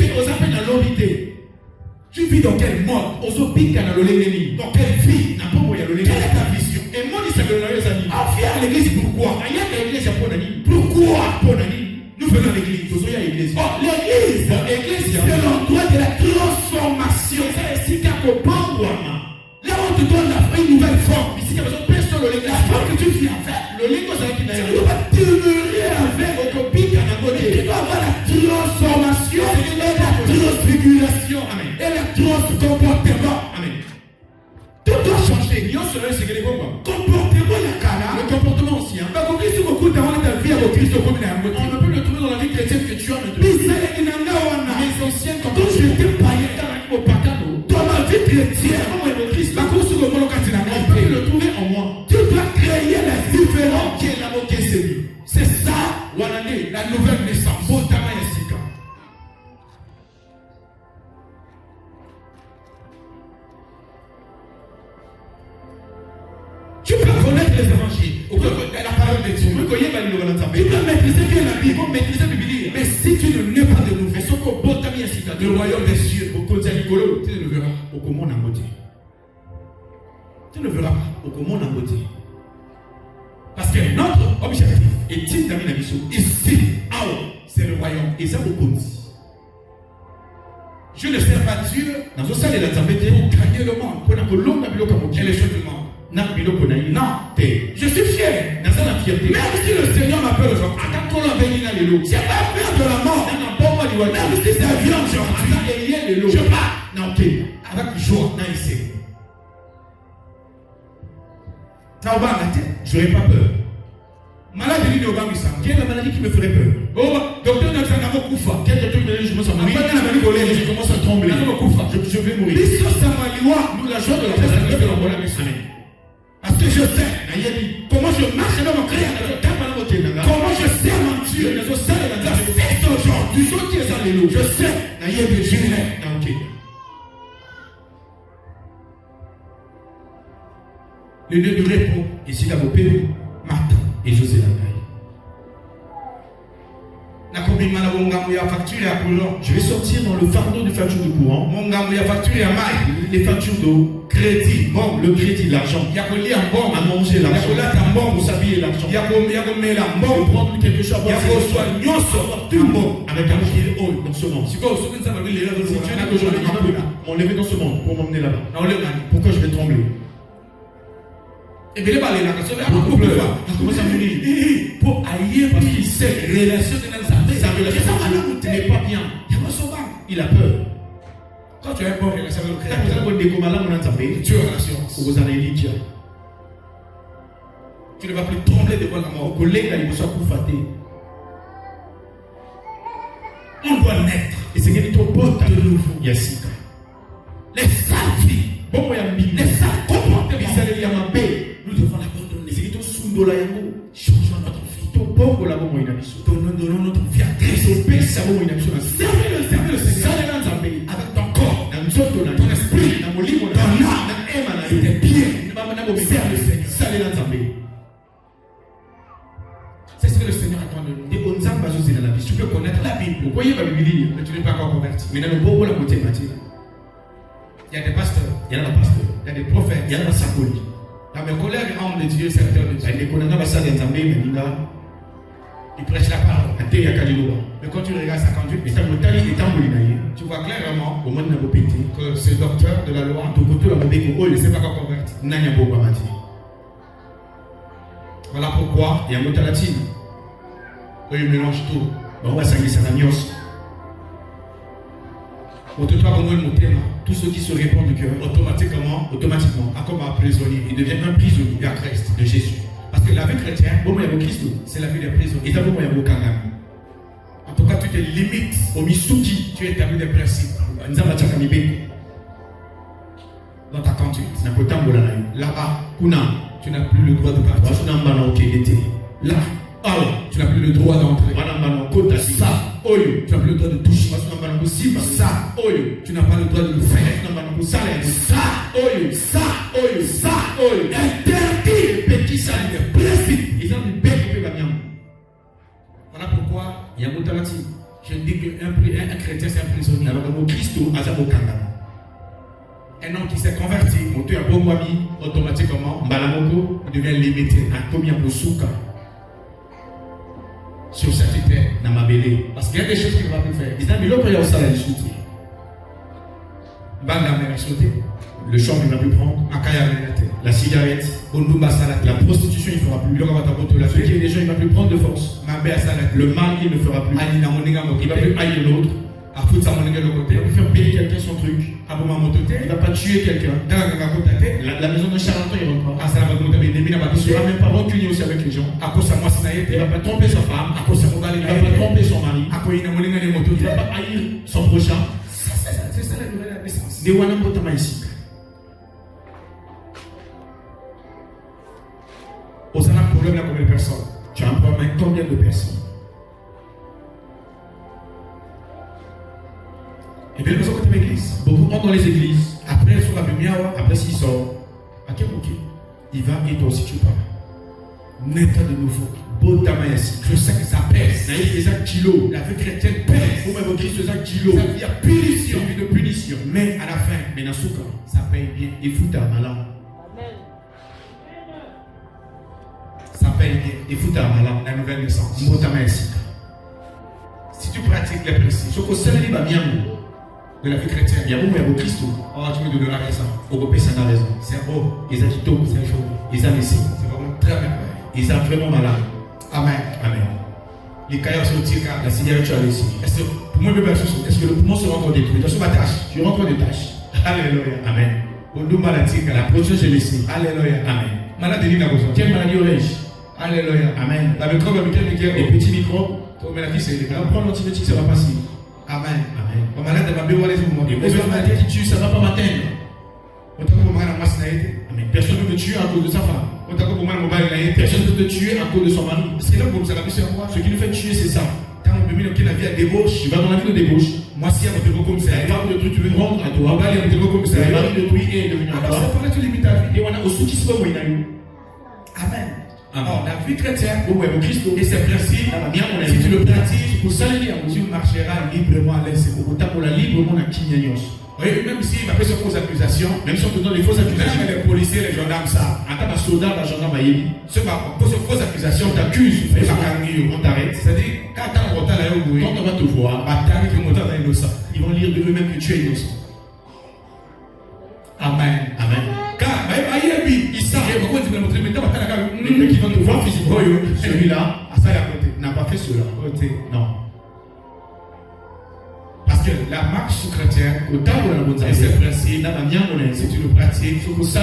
Tu vis dans quel monde? Dans quelle vie? Quelle est ta vision? Et moi, je dis à l'église, pourquoi? Pourquoi? Nous venons à l'église. L'église, c'est l'endroit de la transformation. Là où on te donne une nouvelle forme. Ici, il y a besoin de personne de l'église. La forme que tu viens faire. Le lingot, c'est qui n'a pas demeurer avec votre pique à la côté. Tu dois avoir la transformation et la transfiguration. Amen. Et la transcomportement. Amen. Tout doit changer. Comportement, le comportement ancien. On ne peut le trouver dans la vie chrétienne que tu as maintenant. Les anciens, quand tu étais païen, dans la vie chrétienne, on peut le trouver en moi. Tu dois créer la différence qui est la moquée. C'est ça, la nouvelle naissance. Tu peux connaître les évangiles, la parole de Dieu. Tu peux maîtriser bien la Bible, maîtriser la Bible. Mais si tu ne nais pas de nouveau, le royaume des cieux, tu ne le verras au commun en beauté. Tu ne le verras pas au commun en beauté. Parce que notre objectif est ici, c'est le royaume. Et ça, beaucoup dit. Je ne sers pas Dieu dans un salle de la pour gagner le monde. Pour et les choses du monde. Non, je suis fier dans sa fierté. Même si le Seigneur m'appelle aujourd'hui, j'ai pas peur de la mort. Même si c'est violent aujourd'hui, je pars. Avec joie, je n'aurai pas peur. Malade, quelle est la maladie qui me ferait peur? Docteur, quel docteur je commence à trembler. Je vais mourir. Nous, la joie de la personne. Parce que je sais comment je marche dans mon créateur, comment je sais mon Dieu, je sais aujourd'hui, je sais, le lieu de repos, ici dans mon pays, m'attend et José la je vais sortir dans le fardeau de facture de courant. Les factures d'eau, crédit, bon, le crédit, l'argent. Il y a que lire un bon à manger l'argent. Il y a que bon pour s'habiller l'argent. Il y a que mettre la bon pour prendre quelque chose. Il y a que soit tout bon avec un pied haut dans ce monde. Si tu n'as que je vais m'enlever dans ce monde pour m'emmener là-bas. Pourquoi je vais trembler? Et bien, les balles, là, quand Beaucoup pleurent. Il commence à mourir. pour ailleurs, Parce qu'il sait que relation de l'ensemble. sa relation n'est pas bien. Il a peur. Quand tu as une bonne relation avec le Quand vous Créateur, avez des commandes, vous n'avez tu es en assurance. vous allez dire Tu ne vas plus trembler devant la mort. collègue il soit faté. On doit naître. Et c'est qu'il est beau de nouveau. il y a 6 ans. Les sales vies, Bon, il y a les sales comportements, il y a ma paix. nous devons l'abandonner. C'est qu'il est sous la yango. Changeons notre vie. Ton bon la bon il a dit. Donnons notre vie à Christ. Son paix ça bon il a dit. Servez le Seigneur avec ton corps, ton esprit, na molimo ton na âme, na ema na et tes pieds. Serve le Seigneur. Salé dans Zambé. C'est ce que le Seigneur attend de nous. Des bonnes âmes basées dans la vie. Tu peux connaître la Bible, Vous voyez la Bible, mais tu n'es pas encore converti. mais dans le bon la côté Mathilde. Il y a des pasteurs, Il y en a un pasteur. il y a des prophètes. Il y en a un sapoli. Dans mes collègues, hommes de Dieu, serviteurs de Dieu, Il y a des connaissants basés dans Zambé, mais il y a ils prêchent la parole. un thé à Kaliloba. Mais quand tu regardes sa conduite, Et tant que tali et tant que l'inaïe, tu vois clairement au moins n'a pas pété. que ce docteur de la loi Tout côté la mauvaise il oh ne il s'est pas encore converti. n'a pas beaucoup mati. Voilà pourquoi Il y a un latine. eux, ils mélangent tout. On va s'engager sa nios. Tous ceux qui se répandent du cœur, Automatiquement, automatiquement, à comme un prisonnier, ils deviennent un prisonnier il y a Christ. de Jésus. Parce que la vie chrétienne, Bon, il y a Christ. c'est la vie des Et prisonniers. d'abord, il y a beaucoup de En tout cas, tu te limites. Au Misuki, Tu établis des principes nous avons Tchakamibé. dans ta conduite. N'a pas tant de Là-bas, Kuna, tu n'as plus le droit de partir. Wasunamba na okegete. Là, tu n'as plus le droit d'entrer. Wanamba na kota Ça, oyo, tu n'as plus le droit de toucher. Wasunamba na kusiba. Ça, oyo, tu n'as pas le droit de le faire. Wasunamba na kusala. Ça, oyo, ça, oyo. Interdit. Petit ça, Des principes. ils ont une belle épée banyam. Voilà pourquoi Il y a un talati. je dis qu'un chrétien, c'est un prisonnier. Na bakamo Christo azabo kanga. Un homme qui s'est converti, Moto ya bomwami automatiquement, mbalamoko il devient limité akomi ya bosuka sur cette terre. na mabele. Parce qu'il y a des choses qu'il ne va plus faire. Eza biloko ya osala lisuti. Banga m'a sauté, Le champ il ne va plus prendre. Akaya m'a été. La cigarette, Bondumba salate. la prostitution il ne fera plus. Biloko bataboto la Ce qui est fée. des gens il ne va plus prendre de force. Mabe à salate. Le mal il ne fera plus. Ani na moninga Il va mokote. plus haïr l'autre. A fout sa moninga le Il côté. va plus faire payer quelqu'un son truc. Aboma motote. Il ne va pas tuer quelqu'un. Danga nga kotate. La maison d'un charlatan il ne rentre pas. Asala bakomote bendemi na Il ne bakisura. sera même pas rancunier aussi avec les gens. Akosa mwasi na Il ne yete. va pas tromper sa femme. Akosa mobali Il na ne va pas yete. tromper son mari. Akoyi na moninga ne Il ne motote. va pas haïr son prochain. C'est ça la nouvelle naissance. Des wana mbotama ici. On a un problème là combien de personnes? Tu as un problème avec combien de personnes? Et bien, nous sommes côté l'église. Beaucoup entrent dans les églises. Après, sur la lumière, Après, s'il sort, à quel bouquet? il va et toi aussi tu pars. Naître de nouveau. Botama ici. Je sais que ça pèse. Naïf les actes kilos. La vie chrétienne pèse. Vous m'avez Christ les actes kilos. Ça veut dire punition. Une vie de punition. Mais à la fin, Mais dans ce cas, ça paye bien. il fout à malin. Ça paye bien. Il fout à malin. La nouvelle naissance. Botama ici. Si tu pratiques les principes Ce que c'est le liba bien. de la vie chrétienne, Il y a beaucoup de Christ. oh, tu me donneras raison. Au repère, ça n'a raison. C'est beau. Ils ont quitté. C'est chaud. Ils ont laissé. C'est vraiment très bien. Ils ont vraiment malin. Amen. Amen. Les caillots sont tirés. La cigarette, tu as laissé. Est-ce que pour moi, je Est-ce que le poumon sera encore détruit? suis ma tâche. Tu rentres des tâches. Alléluia. Amen. Ondumba la tika. La production, j'ai laissé. Alléluia. Amen. Malade de l'île Quelle maladie aurais-je? Alléluia. Amen. La microbe, Les petits microbes. Toi, mais la vie, c'est les On prend l'antibiotique, ça va passer. Amen. Amen. On malade de ma béoire les hommes. Et vous avez maladie qui tue, ça va pas m'atteindre. On t'a comme un masse naïté. Amen. Personne ne peut te tuer à cause de sa femme. On t'a comme un mobile naïté. Personne ne peut te tuer à cause de son mari. Parce que là, comme ça, la mission, moi, Ce qui nous fait tuer, c'est ça. quand on me dit que la vie a débauche, Tu vas dans la vie de débauche. moi, si on te voit comme ça, La femme de truc, tu veux rendre à on toi. va aller on te voit comme ça. Le mari de toi est devenu à Alors, toi. ça pourrait te limiter à vie. Et on a aussi qui se voit, Amen. Amen. Alors, la vie chrétienne, Oh, ouais, mon Christ, et ses principes, bien, mon si tu le pratiques, pour ça, les gars, tu marcheras librement à l'aise. au temps pour la libre, on a Kinyanios. Oui, même s'il m'a fait sur fausses accusations, Même si on te donne des fausses accusations. même les policiers, les gendarmes, ça. En tant que soldat, la gendarme a élu. Ceux qui posent sur fausses accusations, On t'accuse, mais ça cangue. on t'arrête. C'est-à-dire, quand on entend la haut, Quand on va te voir, bataille qui monte dans innocent. ils vont lire de eux-mêmes que tu es innocent. Amen. Amen. Car, il savent, pourquoi tu veux montrer mes celui-là n'a pas fait cela. Non. Parce que la marche chrétienne, c'est une pratique, ça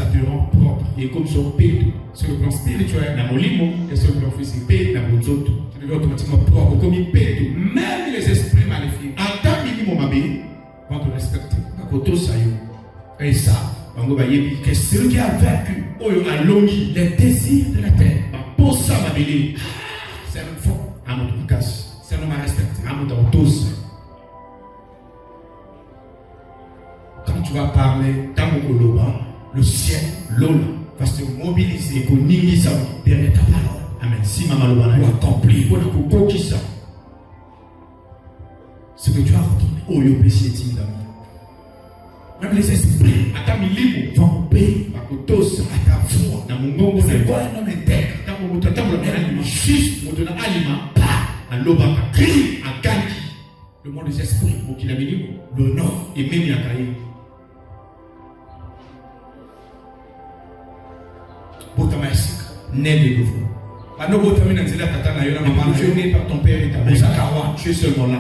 te rend propre. Et comme sur sur le plan spirituel, et sur le plan physique, tu deviens automatiquement propre. Même les esprits maléfiques, vont te respecter. Et ça, que celui qui a vaincu les désirs de la terre, c'est un fond. C'est un homme à respecter. Quand tu vas parler, le ciel, va se mobiliser derrière ta parole. Amen. Si maman le va accomplir, ce que tu as retourné. Même les esprits vont obéir à ta voix. C'est quoi un homme intègre? Juste pour donner aliment, le monde des esprits, le nord et même la caille. Né de nouveau. Tu es né par ton père et ta mère. Tu es seulement là.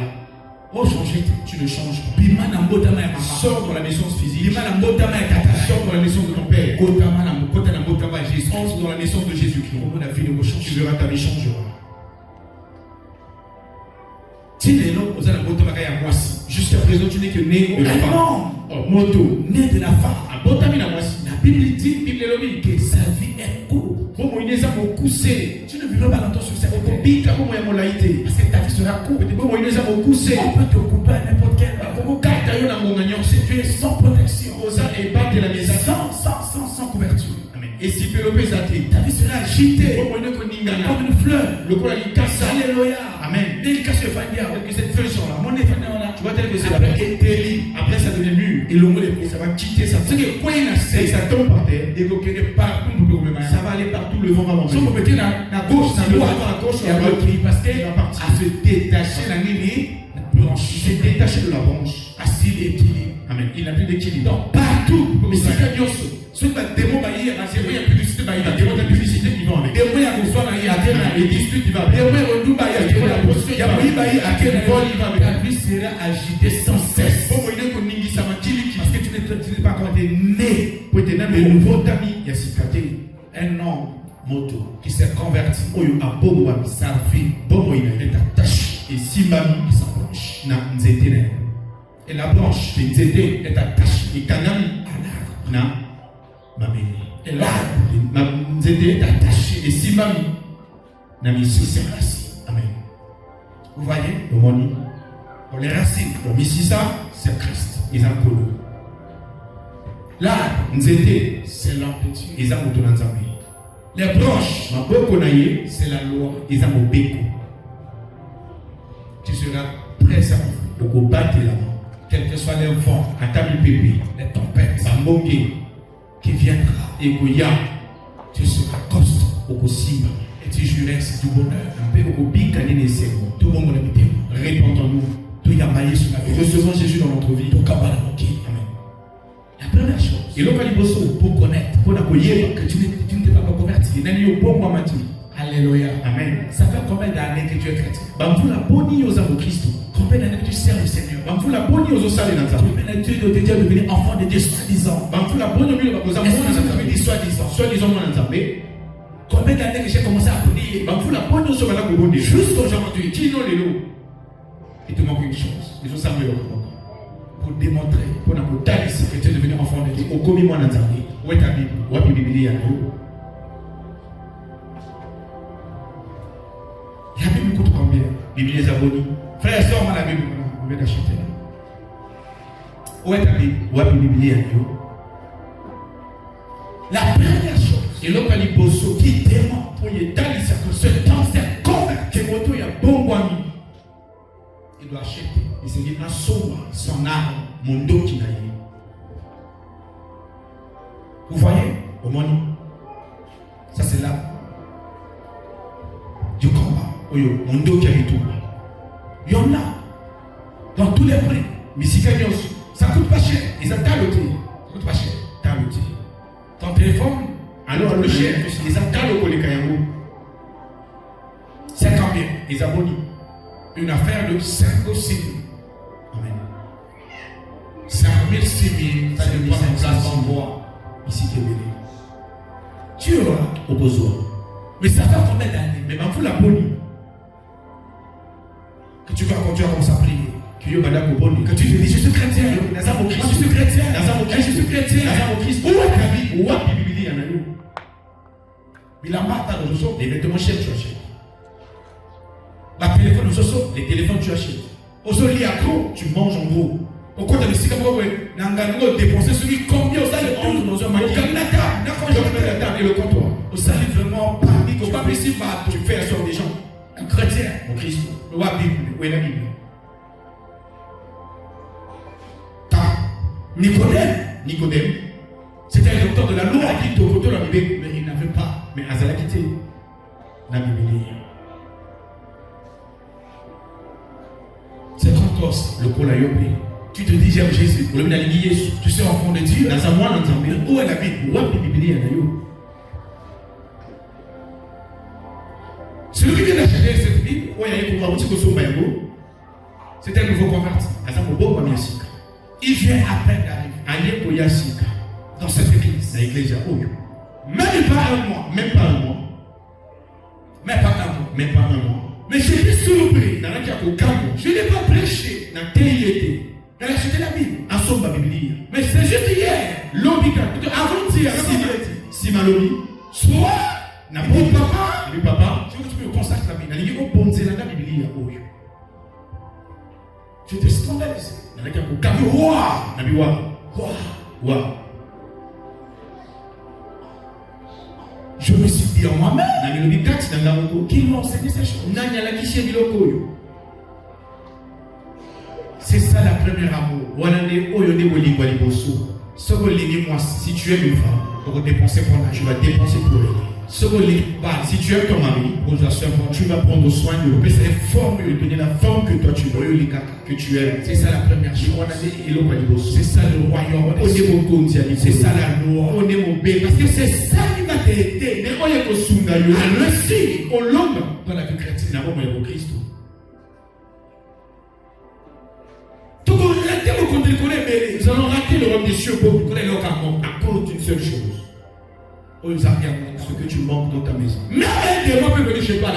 Tu ne changes pas. Sors dans la naissance physique. Sors dans la naissance de ton père. Entre dans la naissance de Jésus-Christ. Tu verras ta vie changera. Jusqu'à présent, tu n'es que né de la femme. Né de la femme. La Bible dit que sa vie est courte. Tu ne vivras pas longtemps sur cette terre. Parce que ta vie sera courte. On peut te couper à n'importe quel. Si tu es sans protection, sans couverture. Et si ta vie sera agitée comme une fleur. Alléluia. Amen. Cette feuille sont là. Tu vois tel que c'est après ça devient mûr. Et ça va quitter ça. C'est que quand il a ça tombe par terre. Ça va aller partout, le vent va manger. Si on peut mettre la gauche, à gauche, à droite, parce qu'elle va partir. À se détacher la branche. Se détacher de la branche. Assis l'équilibre. Amen. Il n'a plus d'équilibre. Donc partout. Mais c'est que Dieu ce que démon va y avoir, c'est vrai, il y a publicité, il y a démon de publicité qui vont avec. Démon, il y a besoin d'aller à terre, et dispute, il va avec. Démon, il y a besoin d'aller à terre, il y a à terre, il va avec. La vie sera agitée sans cesse. Parce que tu n'es pas encore né. Pour être né, mais nouveau ami, il y a cicaté. Un homme moto qui s'est converti. A Bobo, sa vie, Bobo, il est attaché. Et si mamie, il s'approche, et la branche, est attachée. Et Kanami, et là, est attaché. Et si mamie n'a mis sous ses racines. Amen. Vous voyez, les racines, c'est Christ. Ils ont connu. Là, c'est l'homme de Dieu. Ils ont connu. Les branches, c'est la loi. Ils ont obéi. Tu seras prêt à pour battre la main. Quel que soit les vents, les tempêtes, qui viendra et tu seras costaud au possible et tu jureras du bonheur. Tout le monde répondons-nous. Tout y a maillé sur la vie. Recevons Jésus dans notre vie. Amen. La première chose, et pour connaître, pour accueillir que tu ne t'es pas converti. Alléluia. Amen. Ça fait combien d'années que tu es chrétien? Combien d'années que tu sers le Seigneur? Combien d'années que tu es devenu enfant de Dieu soi-disant? Combien d'années que j'ai commencé à prier? Jusqu'à aujourd'hui. Il te manque une chose. Pour démontrer, pour nous dire que tu es devenu enfant de Dieu. Où est ta Bible? Où est ta Bible? La Bible coûte combien? Bible les abonnés. Frère, sors-moi la Bible. Vous venez d'acheter. Où est ta Bible? Où est ta Bible? La première chose, et l'autre qui démontre pour y aller, c'est que ce temps s'est converti. Il y a bon ami. Il doit acheter. Il s'est dit, son âme, mon dos qui n'a eu. Vous voyez, au monde, ça c'est là. Du combat. Mon dos qui a eu tout. Il y en a. Dans tous les prix. Mais si quelqu'un, ça coûte pas cher. Ils ont taloté. Ça coûte pas cher. Taloté. Ton téléphone, alors le cher. Ils ont taloté les cailloux. Les abonnés. Une affaire de 5 ou 6 000. Amen. 5 000, 6 000, ça dépend de place en bois. Ici, qui est béni. Tu auras au besoin. Mais ça va combien d'années? Mais il faut la bonne. Que tu vas commencer à prier. Que tu te dis, je suis chrétien. Je suis chrétien. Je suis chrétien. Où est ta vie? Où est ta Bible? Il a marre de nous. Les vêtements chers, tu achètes. Les téléphones, les téléphones, tu achètes. Aujourd'hui, à gros, tu manges en gros. Pourquoi tu as décidé de dépenser celui combien au salaire dans un magasin? Et le comptoir. Au salaire vraiment pas. Tu fais la sorte des gens. Un chrétien, mon Christ. Où est la Bible? Où est la Bible? Nicodème, c'était un docteur de la loi qui te côté la Bible, mais il n'avait pas. Mais Azala quitté la Bible. C'est comme toi, le Kolayopé. Tu te dis, j'aime Jésus. Tu sais, enfant de Dieu. Dans un mois, où est la Bible? Où est la Bible? Celui qui vient d'acheter cette Bible, c'est un nouveau converti. Il vient à peine d'arriver dans cette église. Même pas un mois. Même pas un mois. Mais j'étais surpris. Je n'ai pas prêché. Elle a acheté la Bible. Mais c'est juste hier. Avant-hier. Si ma lobby. Soit. Lui papa. Tu peux consacrer la Bible. J'étais scandalisé. Je me suis dit en moi-même qu'ils m'ont enseigné ces choses. C'est ça la première amour. Si tu aimes une femme, pour dépenser pour elle, tu vas dépenser pour elle. Si tu aimes ton mari, tu vas prendre soin de lui. Lui donner la forme que toi tu veux, que tu aimes. C'est ça la première chose. C'est ça le royaume. C'est ça la loi. Parce que c'est ça qui va t'aider. On l'homme dans la vie chrétienne. Nous allons rater le royaume des cieux pour connaître leur amour à cause d'une seule chose. Ce que tu manques dans ta maison. Mais un démon peut venir chez toi.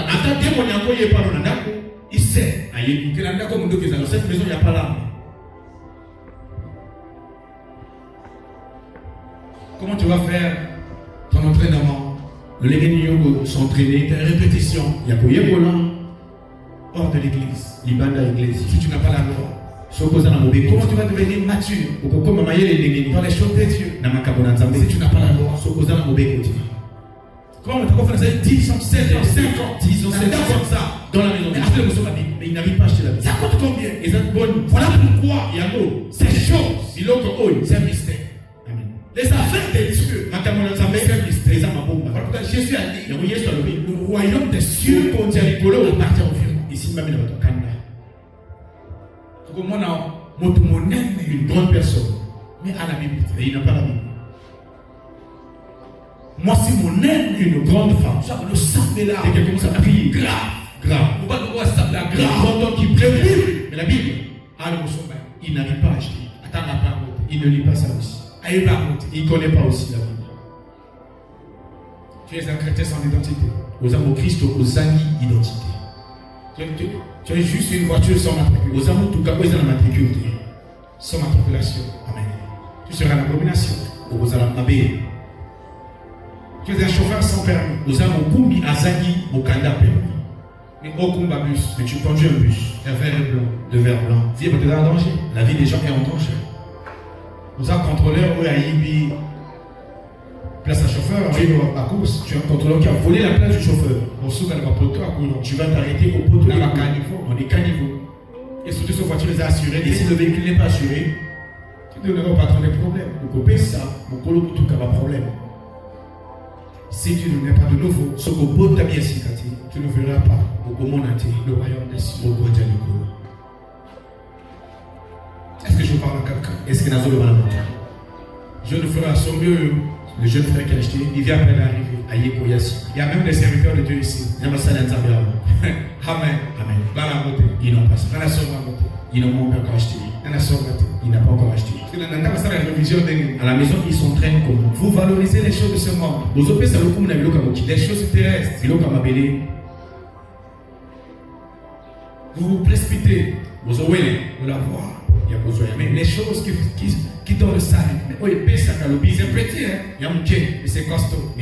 Il sait que dans cette maison, il n'y a pas l'âme. Comment tu vas faire ton entraînement? Le légué s'entraîner, tes répétitions. Il y a hors de l'église. Si tu n'as pas la loi. Comment tu vas devenir mature dans les choses de Dieu? Si tu n'as pas la loi. Comment tu vas faire ça? 10 ans, 7 ans, 5 ans, 10 ans, 7 ans comme ça dans la maison. Mais il n'arrive pas à acheter la Bible. Ça coûte combien? Voilà pourquoi il y a ces choses. C'est un mystère. Les affaires de Dieu, c'est un mystère. Jésus a dit le royaume des cieux appartient au vieux. Ici, même il va te calmer. Une grande personne, mais à la Bible, et il n'a pas la Bible. Moi, si mon aime une grande femme, ça le sang est là, et quelqu'un commence à prier, grave. Vous ne pouvez pas ça grave. Qui prie, mais la Bible, il n'arrive pas à acheter. Attends la parole. Il ne lit pas ça aussi. Il ne connaît pas aussi la Bible. Tu es un chrétien sans identité. Aux amours Christ, aux amis identité. Tu es juste une voiture sans matricule. Aux amours, tout cas, ils ont la matricule. Sans matriculation. Amen. Tu seras l'abomination. Aux alamabé. Tu es un chauffeur sans permis. Aux amours, Kumbi, Azagi, au Kanda permis. Mais au Kumba bus. Mais tu conduis un bus. De verre blanc. Vie est en danger. La vie des gens est en danger. Aux amours contrôleurs, eux, à Ibi. Place à chauffeur, à course, tu as un contrôleur qui a volé la place du chauffeur. Tu vas t'arrêter au poteau. On est caniveau. Et surtout, cette voiture est assurée. Et si le véhicule n'est pas assuré, tu donneras au patron des problèmes. Donc, au ça, mon colo, tout cas, pas problème. Si tu ne n'es pas de nouveau, ce que bon t'a bien cicatrisé, tu ne verras pas au monde entier le royaume des cieux. Est-ce que je parle à quelqu'un? Est-ce que je ne ferai à son mieux? Le jeune frère qui a acheté, il vient à peine d'arriver. Il y a même des serviteurs de Dieu ici. Amen. Amen. Dans la beauté. Ils n'ont pas ça. Dans la sauvegarde. Ils n'ont pas encore acheté. Dans la sauvegarde. Il n'a pas encore acheté. À la maison, ils sont très communs. Vous valorisez les choses de ce monde. Les choses terrestres. Vous vous précipitez. Vous la voir. Mais les choses qui donnent le salut. C'est petit, hein? Mais c'est costaud.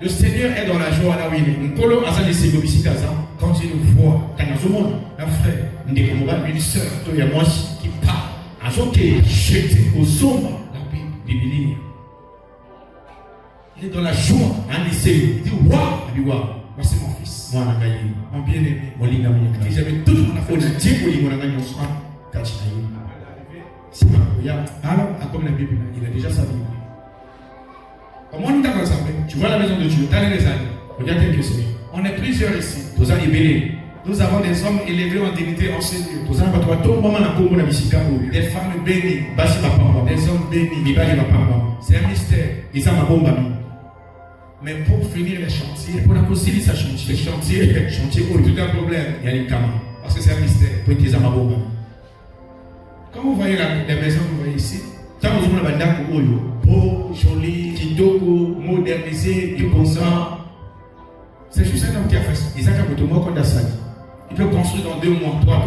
Le Seigneur est dans la joie là où il est. Quand il nous voit, un frère, une soeur, qui parle, qui est jeté aux ombres, la Bible. Il est dans la joie. Il dit waouh, c'est mon fils, mon bien-aimé, que j'avais tout mon affaire. Alors, comme la Bible, il a déjà sa Bible. Comment nous avons ensemble? Tu vois la maison de Dieu, dans les années. Regarde quelques semaines. On est plusieurs ici. Nous avons des hommes élevés en dignité en Seigneur. Des femmes bénies. Des hommes bénis. C'est un mystère. Mais pour finir les chantiers, tout un problème. Parce que c'est un mystère. Quand vous voyez les maisons que vous voyez ici, beau, joli, kitoko, modernisé, du bon sang. C'est juste un homme qui a fait ça. Il peut construire dans 2 mois, 3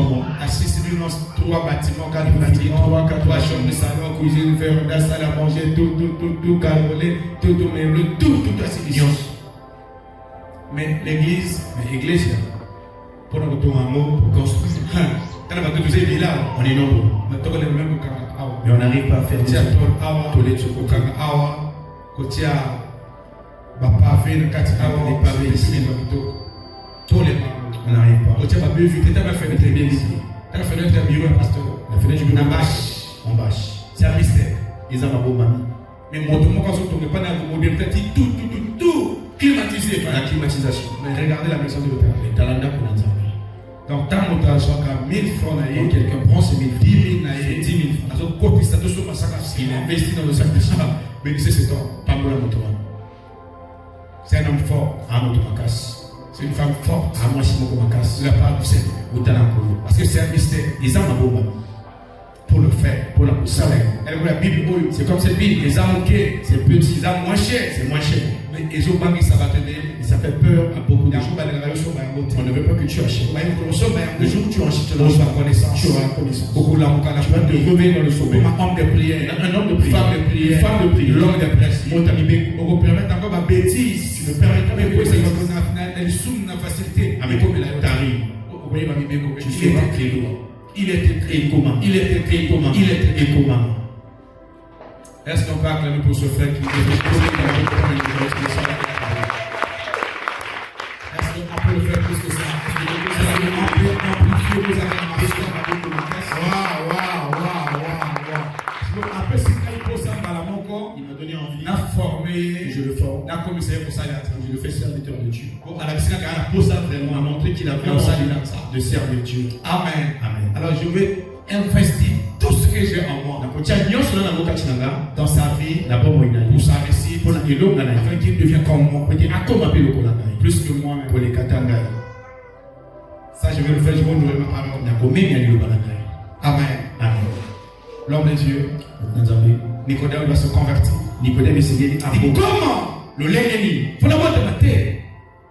mois. À 6 000, 3 bâtiments, 4 bâtiments, 3 chambres de salon, cuisine, véranda, salle à manger, tout carrelé, tout meublé, tout assis. Mais l'église, pour nous retourner un mot, pour construire. On est nombreux. Mais on n'arrive pas à faire ça. On n'arrive pas. On bâche. C'est un mystère. Ils ont un mais tout climatisé. La climatisation. Mais regardez la maison de l'hôtel. Donc, tant que tu 1000 francs, quelqu'un prend ses 1000 francs, 10 000 francs. Il investit dans le sac de sang. Bénissez cet homme. C'est un homme fort. C'est une femme forte. La part du Seigneur. Parce que c'est un mystère. Ils ont un beau pour le faire, pour la pousser. La Bible, c'est comme cette Bible. Les armes, c'est petit, les armes moins chères, c'est moins cher. Mais les autres banques, ça va te donner. Ça fait peur à beaucoup de gens. On ne veut pas que tu achètes. Le jour où tu achètes, tu auras connaissance. Tu auras connaissance. Beaucoup là, tu vas te revenir dans le sommet. Un homme de prière, un homme de prière, femme de prière, l'homme de prière. Mon ami, on vous permet encore ma bêtise. Tu me permets quand même de faire une facilité. Mais comme il t'arrive, tu sais pas que il était très comment. Est-ce qu'on peut acclamer pour ce frère qui est est-ce qu'on peut le faire plus que ça? Après, c'est quand il pose ça dans mon corps, il m'a donné envie. Il a formé, je le forme. Il a commissarié pour ça, je le fais serviteur de Dieu. À la piscine, il a posé ça vraiment, a montré qu'il a fait un salut de servir Dieu. Amen. Alors, je vais investir tout ce que j'ai en moi dans sa vie, pour sa réussite, afin qu'il devienne comme moi, plus que moi, pour les Katanga. Ça, je vais le faire, je vais vous donner ma parole. Amen. L'homme de Dieu, Nicodème doit se convertir. Et comment le l'ennemi, pour la mort de ma terre,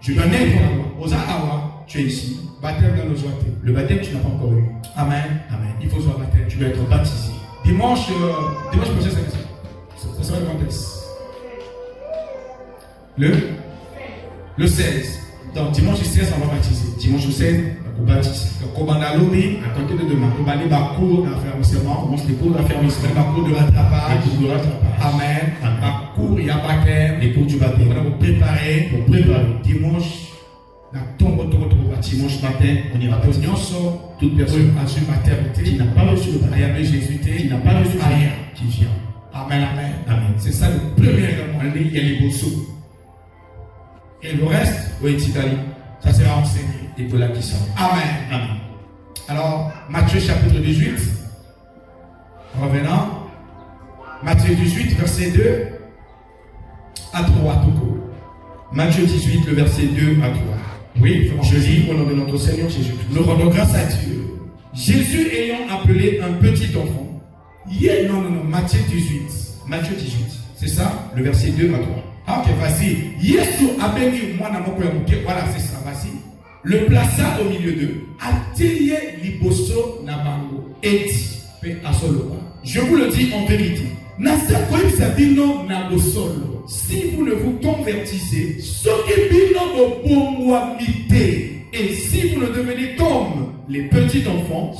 je dois naître aux Ahawa, tu es ici. Baptême dans nos joies. Le baptême, tu n'as pas encore eu. Amen. Il faut soit baptême. Tu dois être baptisé. Dimanche prochain, ça sera le contexte. Le 16. Donc, dimanche 16, on va baptiser. Dimanche 16, on va baptiser. Donc, on va aller à côté de demain. On va aller à cours d'affermissement. On commence les cours d'affermissement. Les cours de rattrapage. Amen. À cours, il y a baptême. Les cours du baptême. On va vous préparer. Dimanche. Dimanche matin, on ira pas toute personne qui n'a pas reçu le baptême, qui n'a pas reçu rien, qui vient. Amen. C'est ça le premier élément. Il y a les bossos. Et le reste, ça sera enseigné. Et pour la question. Amen. Alors, Matthieu chapitre 18. Revenons. Matthieu 18, verset 2. à 3. Matthieu 18, le verset 2 à 3. Oui, je lis au nom de notre Seigneur Jésus-Christ. Nous rendons grâce à Dieu. Jésus ayant appelé un petit enfant. Non, Matthieu 18. Matthieu 18. C'est ça, le verset 2 à 3. Ah, ok, vas-y. Yesu abeni mwana moko ya muke. Voilà, c'est ça, vas-y. Le plaça au milieu d'eux. Ateye liboso na bango. Eti pe asoloba. Je vous le dis en vérité. Si vous ne vous convertissez, et si vous ne devenez comme les petits enfants,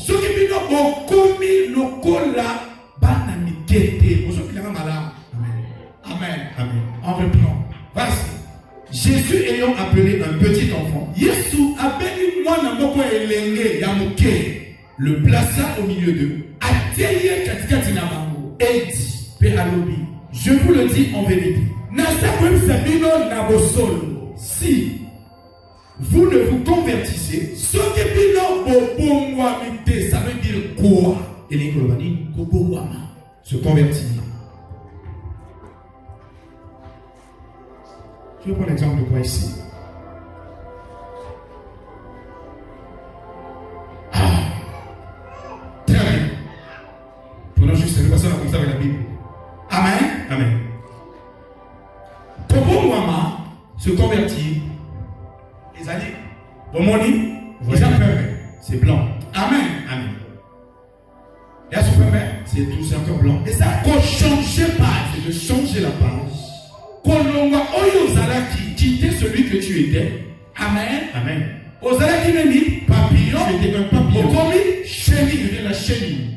Amen. Amen. En reprend. Vas-y. Jésus ayant appelé un petit enfant, le plaça au milieu d'eux, et dit, je vous le dis en vérité, si vous ne vous convertissez, ça veut dire quoi? Se convertir. Je vais prendre l'exemple de quoi ici? Très bien. Prenons juste une personne comme ça avec la Bible. Amen. Amen. Pour moi, se convertir, les alliés, pour mon lit, c'est blanc. Amen. Amen. Et à ce moment, c'est tout, c'est encore blanc. Et ça, qu'on change pas, c'est de changer la page. Quitter celui que tu étais. Amen. Amen. Ozalaki neni papillon. Tu étais un papillon. Okomi chenille. Tu étais la chenille.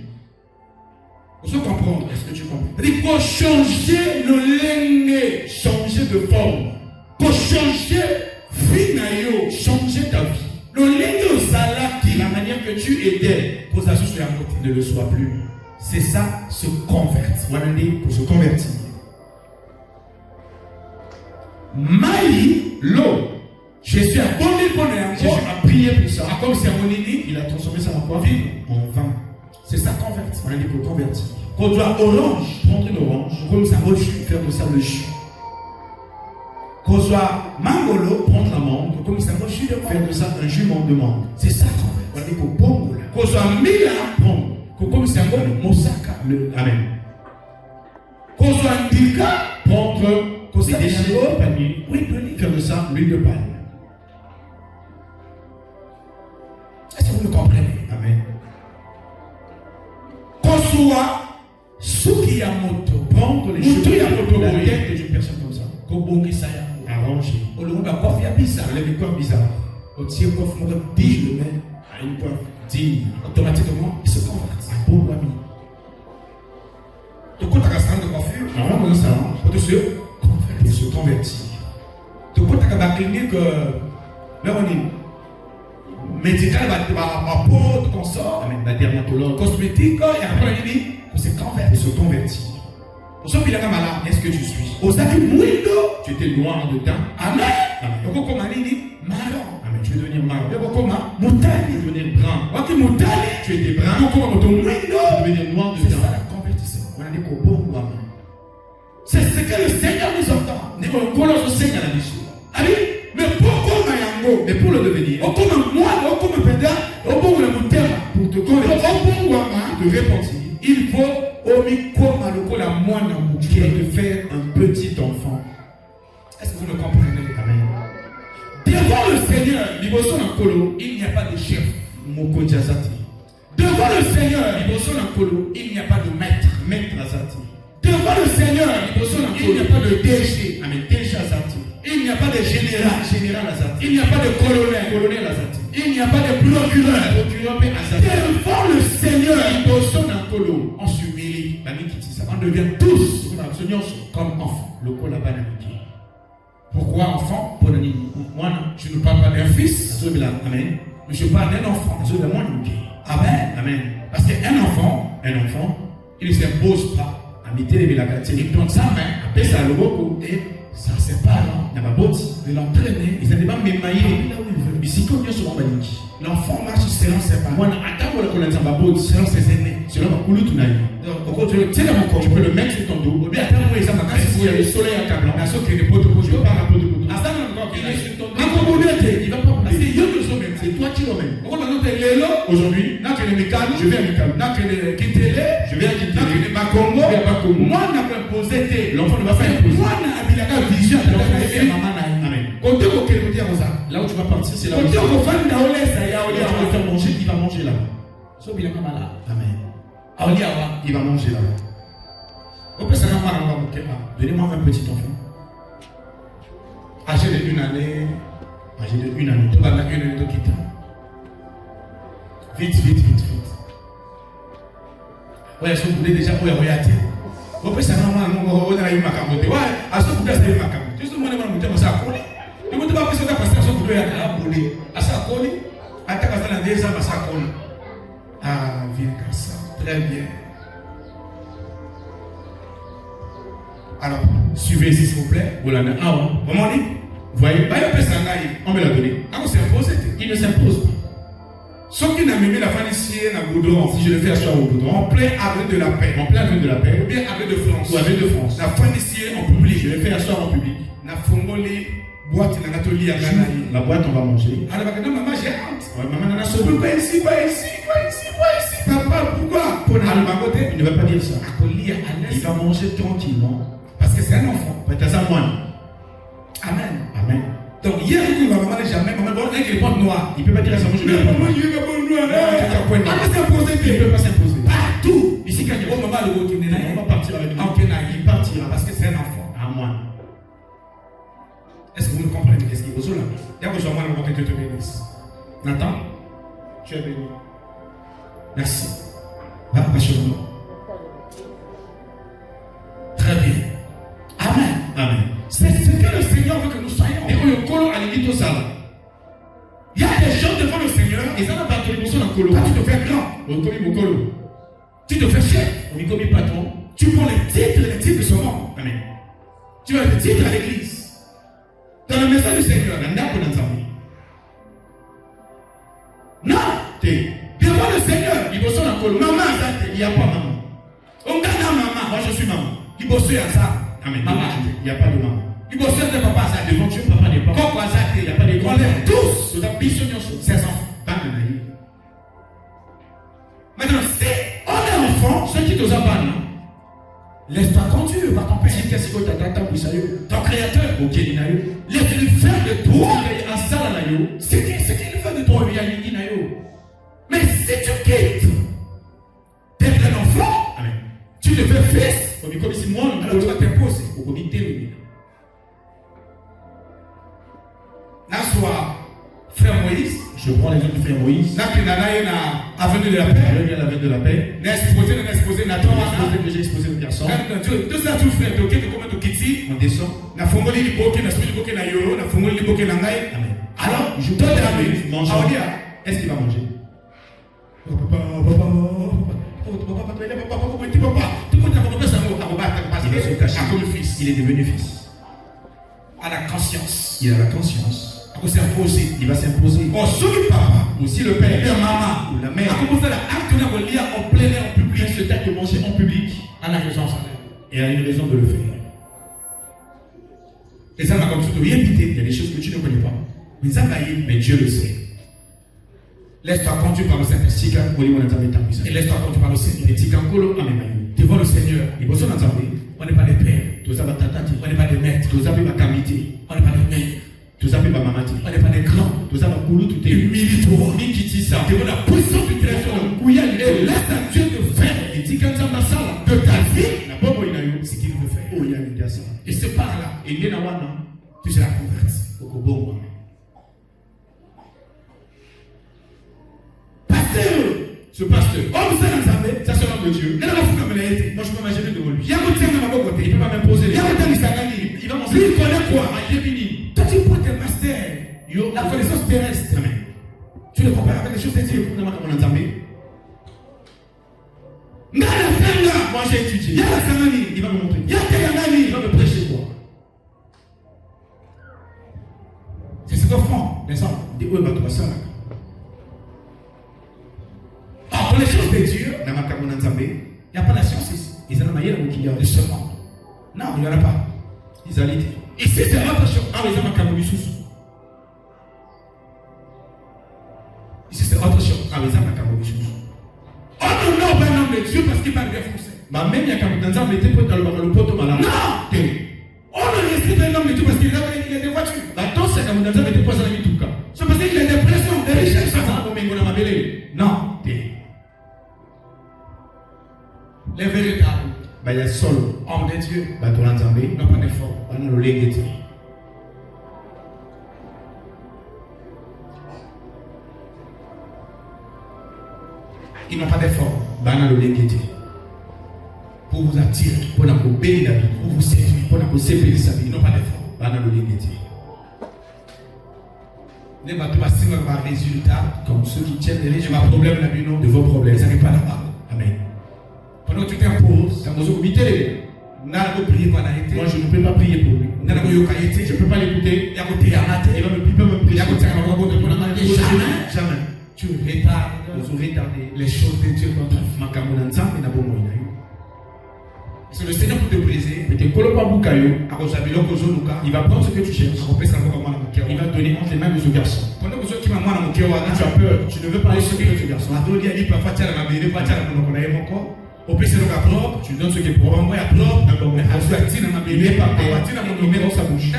Vous comprenez? Est-ce que tu comprends? Il faut changer le lenge, changer de forme. Pour changer finayo, changer ta vie. Le lenge ozalaki, la manière que tu étais, pour ça sur un côté ne le soit plus. C'est ça, se convertir. On va dire pour se convertir. Maï, l'eau. Jésus a prié pour ça. Comme c'est il a transformé ça en quoi? En vin. C'est ça convertir. On a dit pour convertir. Qu'on doit orange, prendre une orange, comme ça, faire de ça le jus. Qu'on soit mangolo, prendre la mangue, comme ça, faire de ça un jus de mangue. C'est ça convertir. On a dit pour pongo. Qu'on soit mila, prendre. Comme ça, le mosaka. Amen. Qu'on soit ndika, prendre. C'est des chevaux, oui, faire de ça l'huile de palme. Est-ce que vous me comprenez? Amen. Qu'on soit Sukiyamoto, prendre les cheveux de la tête d'une personne comme ça. Kobongi saya, arranger. Au lieu de coiffe bizarre, les coiffes bizarres. Au tir coiffe, on dit je le mets à une coiffe digne. Automatiquement, il se convertit. Un bon ami. Donc, quand tu as un salon de coiffure, on va dans un salon, pour te suivre. Pour se convertir. Tu peux te clinique, là on est médical, ma peau, ton sort, la dermatologue, cosmétique, et après il dit pour se convertir. Pour ceux qui sont malades, est-ce que tu suis? Au stade du moindo, tu étais noir dedans. Amen. Amen. Comment il dit marron. Amen. Tu veux devenir marron. Comment moutali, tu veux devenir brun. Ok, moutali, tu étais brun. Comment ton moindo, tu veux devenir noir dedans. C'est ça la convertissement. On a dit qu'au bon ou amen. C'est ce que le Seigneur nous entend. Mais pour le devenir, pour te repentir, il faut te faire un petit enfant. Est-ce que vous le comprenez? Amen. Devant le Seigneur, il n'y a pas de chef. Devant le Seigneur, il n'y a pas de maître. Devant le Seigneur, il n'y a pas de DG. Il n'y a pas de général. Il n'y a pas de colonel. Il n'y a pas de procureur. Devant le Seigneur, on s'humilie. On devient tous comme enfants. Pourquoi enfant? Moi, je ne parle pas d'un fils. Amen. Mais je parle d'un enfant. Amen. Amen. Parce qu'un enfant, il ne s'impose pas. Il donne sa main, appelle ça le beaucoup et ça sépare. de l'entraîner, ils n'avaient pas même maillé. là où il veut. Ici, comme Dieu se rend L'enfant marche selon ses parents, Moi, attends, selon ses aînés. selon ma couleur, tu n'as Tu sais, mon corps, tu peux le mettre sur ton dos. ou bien attends, moi, ça m'a cassé. Il y a le soleil à ta blanc. La sauce qui est de poteau, Je veux pas rappeler de côté. Ah, ça, non, encore, Il est sur ton dos. il va pas Parce bouger. que Dieu nous emmène. C'est toi qui l'emmènes. Aujourd'hui, Je vais à Mikalo. Je vais à Kitele. Bakongo, Je vais à Bakongo. moi, n'a pas imposé. L'enfant ne va pas imposer. Moi, n'a pas la vision. Amen. Côté auquel vous dire ça. Là où tu vas partir, c'est là où Côté tu vas au fan d'Aolé, ça y a le faire manger, il va manger là. So, il a pas mal. Amen. Aolé, awa. Il va manger là. On peut savoir mal en bas. Donnez-moi un petit enfant. Âgé de 1 année, Âgé de 1 année. tout va dans 1 année de quitter. Vite. Ouais, si vous voulez déjà, vous voyez, on peut savoir mal on a eu ma camote. Ouais, à ce que vous avez eu ma camote. Juste le monde de mon ça a collé. Le monde va passer à ce que vous avez collé. À ça a collé. À ta casa dans 2 ans, ça a collé. Ah, viens comme ça. Très bien. Alors, suivez s'il vous plaît. Voilà, Comment dit? voyez, On me l'a donné. Ah, on s'impose. il ne s'impose pas. Sauf qu'il n'a même mis la fin ici, un goudron. Si je le fais asseoir au goudron, En plein avril de la paix. en plein avenue de la paix, Ou bien avril de France. ou avenue de France, La fin ici en public. je le fais asseoir en public. Na fongoli boîte na natoli à Ghana. La boîte, on va manger. Alors, maman, j'ai honte. Ouais, maman n'en a Je sauvé. peux pas ici. Papa, pourquoi? Pour Il ne va pas dire ça. Akoli à Il l'aise. va manger tranquillement. Parce que c'est un enfant. Peut-être ça, moi. Amen. Amen. Donc, hier, il va maman jamais. Maman, bon, il est pas noir. Il ne peut pas dire à sa maman, je vais Maman, je vais pas noir. Ah, c'est imposé. Il ne peut pas s'imposer. Partout. Ici, quand il Oh, maman, le gros qui n'est on va partir avec lui. il partira parce que c'est un enfant. À moi. Est-ce que vous me comprenez qu'est-ce qu'il faut là? Il y a besoin de moi que Dieu te bénisse. Nathan, tu es béni. Merci. Va, rassurez-moi. Très bien. Amen. Amen. C'est ce que le Seigneur veut que nous soyons. Et on colo à l'égalité ça. Il y a des gens devant le Seigneur. Et ça n'a pas de l'émotion dans colo. Quand tu te fais grand, On commis mon colo. tu te fais chef. On y commis patron. Tu prends les titres de ce monde. Amen. Tu vas les titres à l'église. Dans le message du Seigneur. Non. Devant le Seigneur. Il bosse dans colo. Maman, Il n'y a pas maman. on gagne maman. Moi, je suis maman. Il bosse à ça. Amen. Maman. Il n'y a pas de maman. Il bosse de papa ça. Devant Dieu, papa n'est pas. Pourquoi ça? Il n'y a pas de On grand. est tous Nous avons biso nyonso. ses enfants. Maintenant, si on est enfant, Ceux qui te abandonnent, laisse-toi conduire par ton Père. si qu'est-ce que tu as Ton Créateur. ok, Laisse-le faire de toi il ce qu'il fait de toi. Mais si tu quittes d'être un enfant, Amen. tu deviens fils, Comme il si moi, alors tu vas t'imposer. au comité, N'assois frère Moïse, je prends les autres du frère Moïse. n'a que nana na avenue de la Je paix, viens à la veille de la paix. n'a exposé Nathan, Je j'ai exposé le garçon. deux ça tout frère, donc comment tu quittes, On descend. na fongoli liboke, na suli liboke na yoro, na fongoli liboke na ngai. Amen. Alors, Je toi t'es mange. ami, Mange. Aolia, Est-ce qu'il va manger? Il est devenu fils. à la conscience. Il a la conscience. À cause s'imposer. Il va s'imposer. On celui papa, Aussi le père et maman, ou la mère. a commencé à acte de lire en plein air en public. Il se tape de manger en public. À la raison, ça. Et a une raison de le faire. Et ça m'a comme tout rien Il quitté. y a des choses que tu ne connais pas. Mais ça m'a dit, Mais Dieu le sait. laisse-toi conduire par le Saint-Esprit. Et laisse-toi conduire par le Seigneur. Devant le Seigneur, on n'est pas des pères, on n'est pas des maîtres, on n'est pas des mères, on n'est pas des grands. Humilie-toi. Devant la puissance du trésor. Et laisse à Dieu te faire de ta vie ce qu'il veut faire. Et c'est par là, tu seras converti. Pasteur, Ce pasteur, homme ça ça c'est l'homme de Dieu. moi Moi, je peux m'imaginer devant lui. il y a un côté de ma côté. Il ne peut pas m'imposer les Il y a un côté de sa Il va Lui, m'enseigner. il connaît quoi? Il est fini. Toi, tu prends tes masters, la connaissance terrestre. Amen. Tu le compares avec les choses de Dieu. Comment on entend? Moi j'ai étudié. Il y a la Samani. Il va me montrer. Il y a Tayamani. Il va me prêcher quoi? Pour les choses de Dieu, il n'y a pas la science ici. Ils ont la manière de ce monde. Non, il n'y en a pas. Ils allaient dire. Ici, c'est autre chose. Ici, c'est autre chose. On honore un homme de Dieu parce qu'il parle bien français. Même il y a un était pour le poteau malade. Non! On ne respecte un homme de Dieu parce qu'il a des voitures. Maintenant, c'est comme dans un était pour ça, tout cas. C'est parce qu'il a des pressions, des richesses. Non. Les véritables. Il y a seul homme de Dieu. Il n'a pas d'effort. Ils n'ont pas d'effort. Pour vous attirer, pour vous bénir la vie, pour vous séduire, pour vous séparer sa vie. Ils n'ont pas d'effort. Les bateaux va résultat comme ceux qui tiennent les régimes à problème de vos problèmes. Ils n'arrivent pas là-bas. Amen. Pendant que tu t'imposes, quand vous priez, moi je ne peux pas prier pour lui. Je ne peux pas l'écouter. Il va me prier. Jamais. Tu retardes les choses de Dieu dans ta vie. C'est le Seigneur pour te briser. Il va prendre ce que tu cherches. Il va donner entre les mains de ce garçon. Tu as peur. Tu ne veux pas aller ce que ce garçon. Tu donnes ce qui est propre. Il n'est pas prêt. Il met dans sa bouche.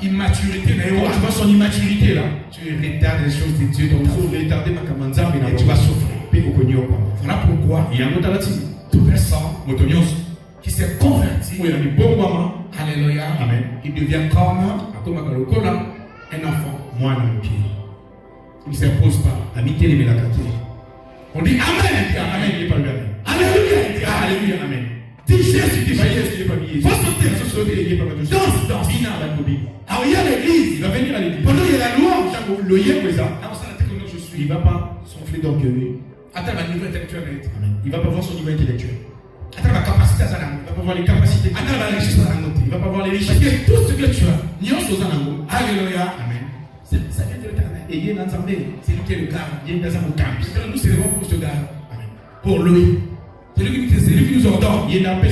Tu vois son immaturité là. Tu retardes les choses de Dieu. Et tu vas souffrir. Voilà pourquoi il y a un autre toute personne qui s'est converti, alléluia, amen, il devient comme un enfant. Il ne s'impose pas. On dit Amen. Il parle bien. Alléluia, Amen. Dis Jésus, faut sauter. Danse. Alors il y a l'église, il va venir à l'église. Pendant il y a la louange, il ne va pas sonfler d'orgueil. Attends, le niveau intellectuel. Il ne va pas voir son niveau intellectuel. Attends, la capacité à ça. Il ne va pas voir les capacités. Attends, la richesse à la il ne va pas voir les richesses. Parce que tout ce que tu as, alléluia, amen. Ça vient de l'éternel. Et il est dans un c'est lui qui est le garde. Il est dans un camp. Nous célébrons pour ce garde. Pour lui. C'est lui qui nous ordonne. Il est dans le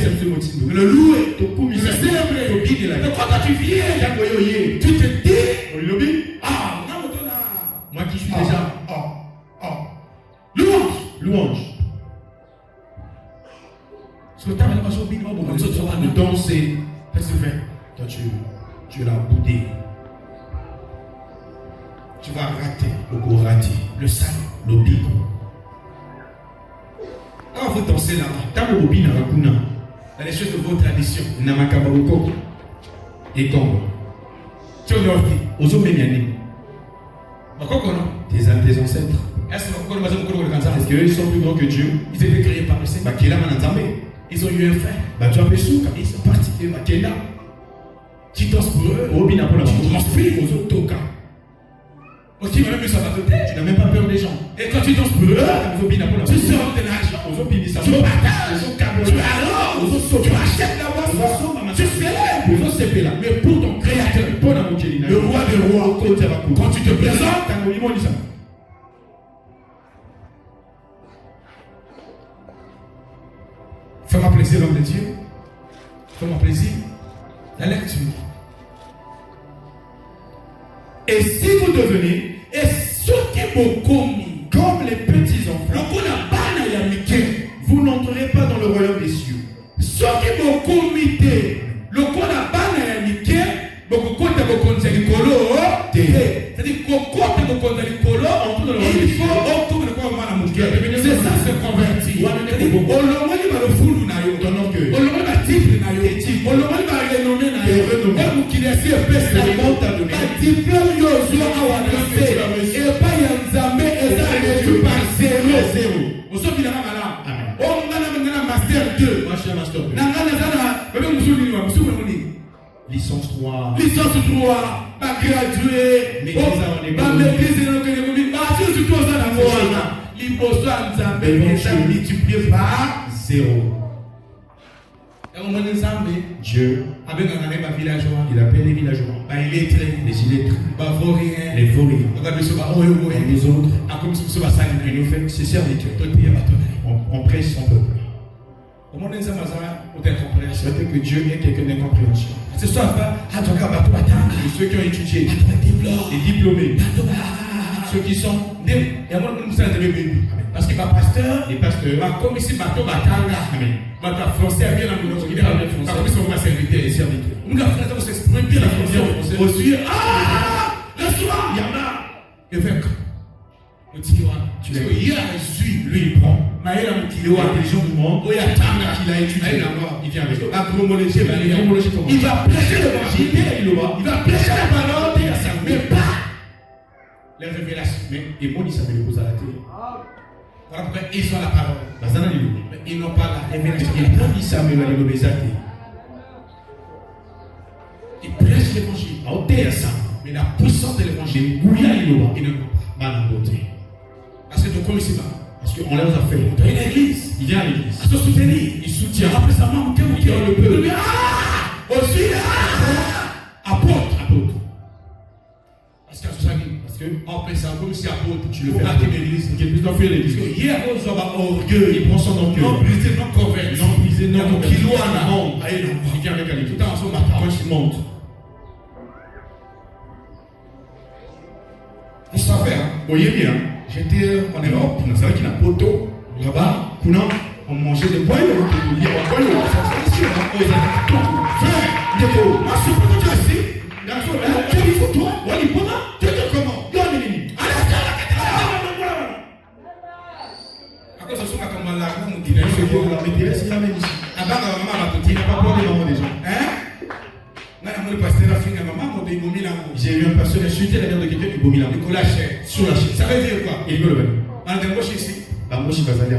le louer. Le célébrer. Le guide. Mais quand tu viens, tu te dis, ah, moi qui suis déjà. Louange. Ce que tu as de danser, toi tu l'as boudé. Tu vas rater le salut, le bico. Quand vous dansez là-bas, dans les choses de vos traditions, et comme tu as tes ancêtres. Est-ce qu'ils sont plus grands que Dieu? Ils étaient créés par le Seigneur. Ils ont eu un frère. Tu as ils sont partis. Tu danses pour eux. Tu transpires aux autres cas. Tu n'as même pas peur des gens. Et quand tu danses pour eux, tu sors de l'argent. Tu partages. Tu achètes la boisson. Tu célèbres. Mais pour ton créateur, le roi des rois, quand tu te présentes, fais-moi plaisir, l'homme de Dieu. Fais-moi plaisir. La lecture. Et si vous devenez, et ceux qui vous commis, comme les petits enfants, vous n'entrerez pas dans le royaume des cieux. Ceux qui vous commitez, le qu'on a banné c'est-à-dire il faut c'est ça se convertir. Licence 3. Licence 3. Pas gradué. Maîtrise multiplié par 0. Dieu, il appelle les villageois, les illettrés, les vauriens, et les autres. Il nous fait ses serviteurs. On prêche son peuple. C'est que Dieu est quelqu'un d'incompréhension. Et ceux qui ont étudié, les diplômés, ceux qui sont parce que les pasteurs, comme ici, français, les serviteurs. Lui il prend l'intelligence du monde qu'il a étudié, il vient avec eux. Il va prêcher l'évangile, il va prêcher la parole, mais pas les révélations. Mais les mots, ils savent les poser à la télé. Voilà pourquoi ils ont la parole. Mais ils n'ont pas la révélation. Ils savent les athées. Ils prêchent l'évangile. Mais la puissance de l'évangile, ils ne vont pas. Parce que parce qu'on les a fait. Il y a l'église. Il vient à l'église. Il soutient. Après ça, on le peut. Aussi, apôtre. Parce que on fait ça comme si apôtre, tu le fais à l'église. Il doit faire l'église. Hier, on va orgueil. Il prend son orgueil. Non brisé, non convaincu. Non brisé, non convaincu. Il vient avec la l'église. Tout en son matin, il monte. Vous savez, voyez bien. J'étais en Europe, on savait qu'il y a un poteau là-bas, on mangeait des boyaux, on j'ai eu un pasteur insulter la mère de quelqu'un qui vomit la sur la chaîne. Ça veut dire quoi? Il veut le même. On a des moches ici. La moche va s'allier.